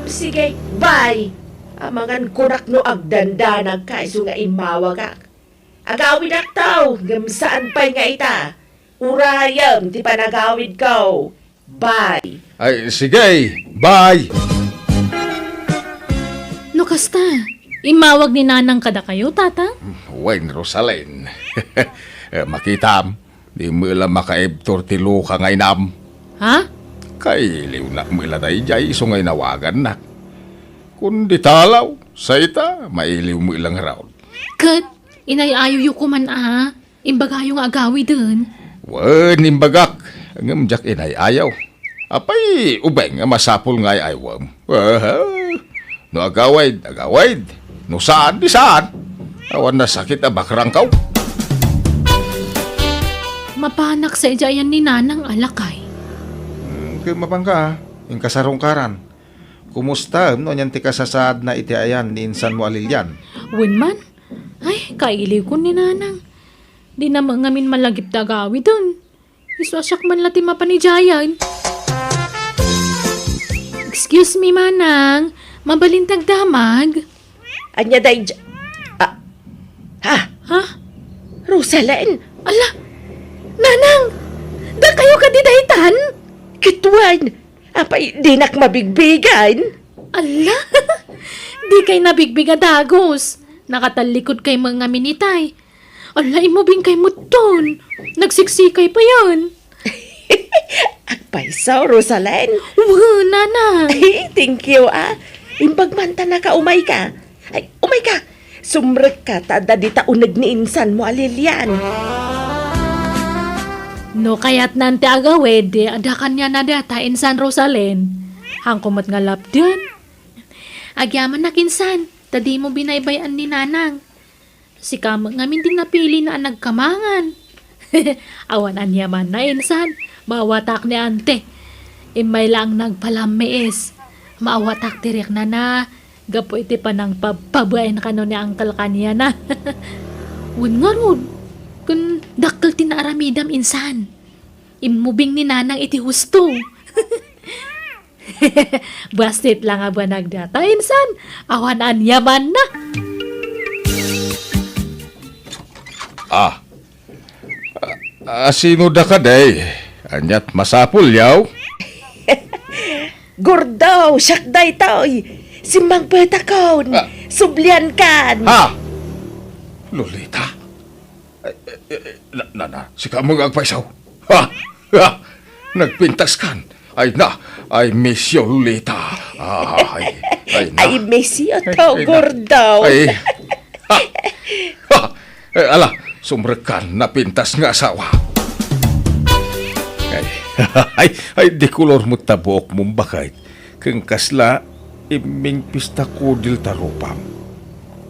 sige, bye. Amangan kurak no agdandanag ka iso nga imawag ak. Agawid ak tao, gamsaan pa'y nga ita. Urayam, ti panagawid ko. Bye. Ay, sige, bye! No kasta, imawag ni nanang kada kayo, tata? Wen, Rosalyn. Makitam, di mo lang makaibtor ti luka ngay nam. Ha? Kay liw na mo lang tayo jay, so ngay nawagan na. Kundi talaw, sa ita, mailiw mo ilang raw. Kat, inayayo yu ko man Imbaga yung agawi dun. Wen, imbagak, ngam jak inay ayaw. Apay, ubeng, masapul ngay aywam. No agawaid, no saan, di saan. Awan na sakit na bakrang kaw. Mapanak sa ijayan ni nanang alakay. Kaya mapangka, yung kasarungkaran. Kumusta, no, yan ti kasasad na iti ayan ni insan mo alilyan. Winman? Ay, kailiw ko ni nanang. Di na ngamin malagip da agawi dun. Iswasyak man lati mapanijayan. Excuse me, manang. Mabalintag damag. Anya day Ha? Rosalyn, Ala! Nanang! Da kayo kadidahitan? kitwan. Apay, di nak mabigbigan. Ala! Di kay nabigbiga dagos. Nakatalikod kay mga minitay. Ala, imubing kay muton. Nagsiksikay pa yan. Agpay so, Rosalyn. Nanang! Ay, thank you, Imbagmanta na ka, umay ka. Ay, umay ka. Sumrek ka, tada di taunag ni insan mo alilyan. No kaya't nante agawed, ada kanya na data in San Rosalén. Hangkumat nga lapdan. Agyaman na kinsan, tadi mo binaybayan ni nanang. Si kamag ngamin din napili na nagkamangan. Awan anyaman na insan, mawatak ni ante. Imay lang nagpalamiis. Maawatak tirik na. Gapo iti pa nang pabayan ka no ni Uncle kanya na. Wun nga ron. Kun dakkel tinaaramidam insan. Imubing ni nanang iti husto. Bastit lang ba nagdata insan. Awan anyaman na. Sino da ka day? Anyat masapul yaw? Gordaw, syakday toy. Simbang petakon. Sublian kan. Ha? Lolita? Si kamong agpaisaw. Ha? Nagpintas kan. I miss you, Lolita. Ay, Messi to, gordaw. Ala, sumrekan napintas nga asawa. Di kulor mo tabok mong bakay. Keng kasla, iming pista kudil tarupam.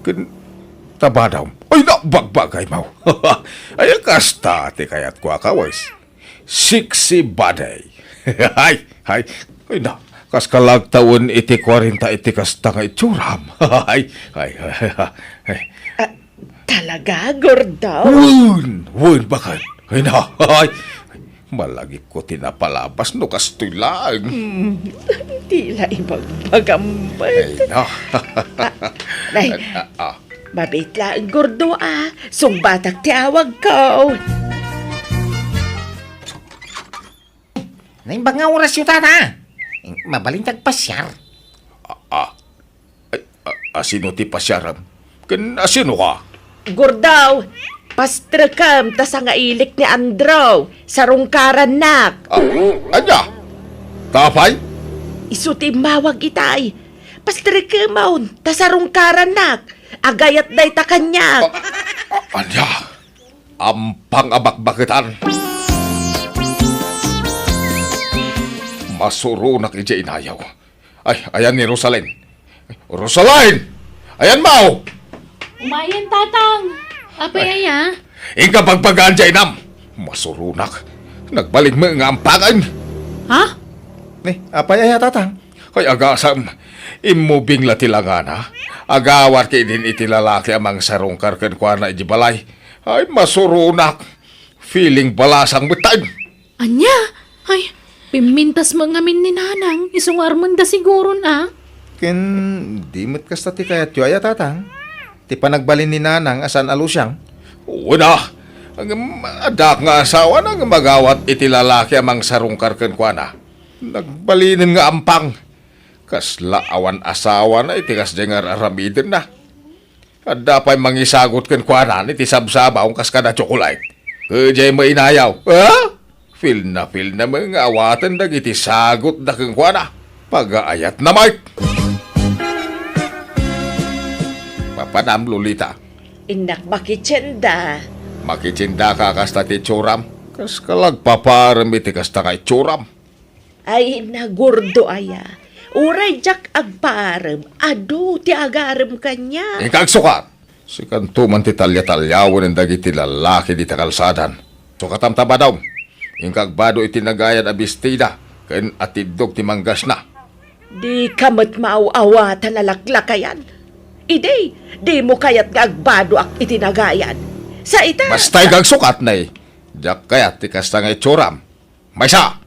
Ken tabadaw. Ay, bagbagay mau. Ay, kasta, ti kayat ko akawais. Siksi baday. Ay, kas kalag taon iti 40 iti kasta nga itsuram. Ay. Talaga, gordaw? Wun, bakit? Ay, malagi ko tinapalabas no kastoy lang. Tila ibagbagambat. Nay, mabait lang, gordo Sumbatak ti awag ko. Nay, bang nga oras yung tata? Mabalintag pasyar. Asino ti pasyaram? Ken asino ka? Gordaw, pastrekam ta sa nga ilik ni Andrew sa rungkaran nak. Anya? Tapay? Isuti mawag itay. Pastrekam ta sa rungkaran nak. Agayat day ta kanyak. Anya? Ampang abakbakitan. Masurunak ija inayaw. Ay, ayan ni Rosalyn. Rosalyn! Ayan mau! Umayan, tatang. Apay aya? Ika pagpagaan dyan inam. Masurunak. Nagbalik mo nga ampangan. Ha? Apay ay tatang. Kay agasam, imubing latilangana. Agawar kay din itilalaki amang sarungkar ken kwa na ijibalay. Ay, masurunak. Feeling balasang betag. Anya? Ay, pimintas mga min ni nanang. Isong armanda siguro na. Ken, di mo't kasta ti kayat yu ay tatang. Ti panagbalin ni nanang asan alusyang. Una, ang adak nga asawa na nga magawat iti lalaki amang sarungkar ken kuana. Nagbalinin nga ampang. Kasla awan asawa na iti kasda nga aramiden na. At dapay mangisagot ken kuana iti sabsabaw kas kada chocolate. Kajay mainayaw. Ha? Feel na mga awatan dagiti sagot na ken kuana. Pag-aayat na Mike. Papanam Lolita. Inak makitsenda. Makitsinda ka kasta ti tsuram. Kas kalagpaparam iti kasta kay tsuram. Ay nagurdo aya. Uray jak agparem. Adu ti agarem kanya. Ikag sukat. Si kantuman ti talya-talyawan ng dagiti lalaki di takalsadan. Sukatam tabadaw. Ikag bado iti nagayan abistida. Ken atidog ti manggas na. Di kamat maaawatan na laklakayan. Ide, di mo kayat nga agbado ak itinagayan. Sa ita... Basta ikag sukat na eh. Diyak kayat ti kasta nga tsuram. Maysa!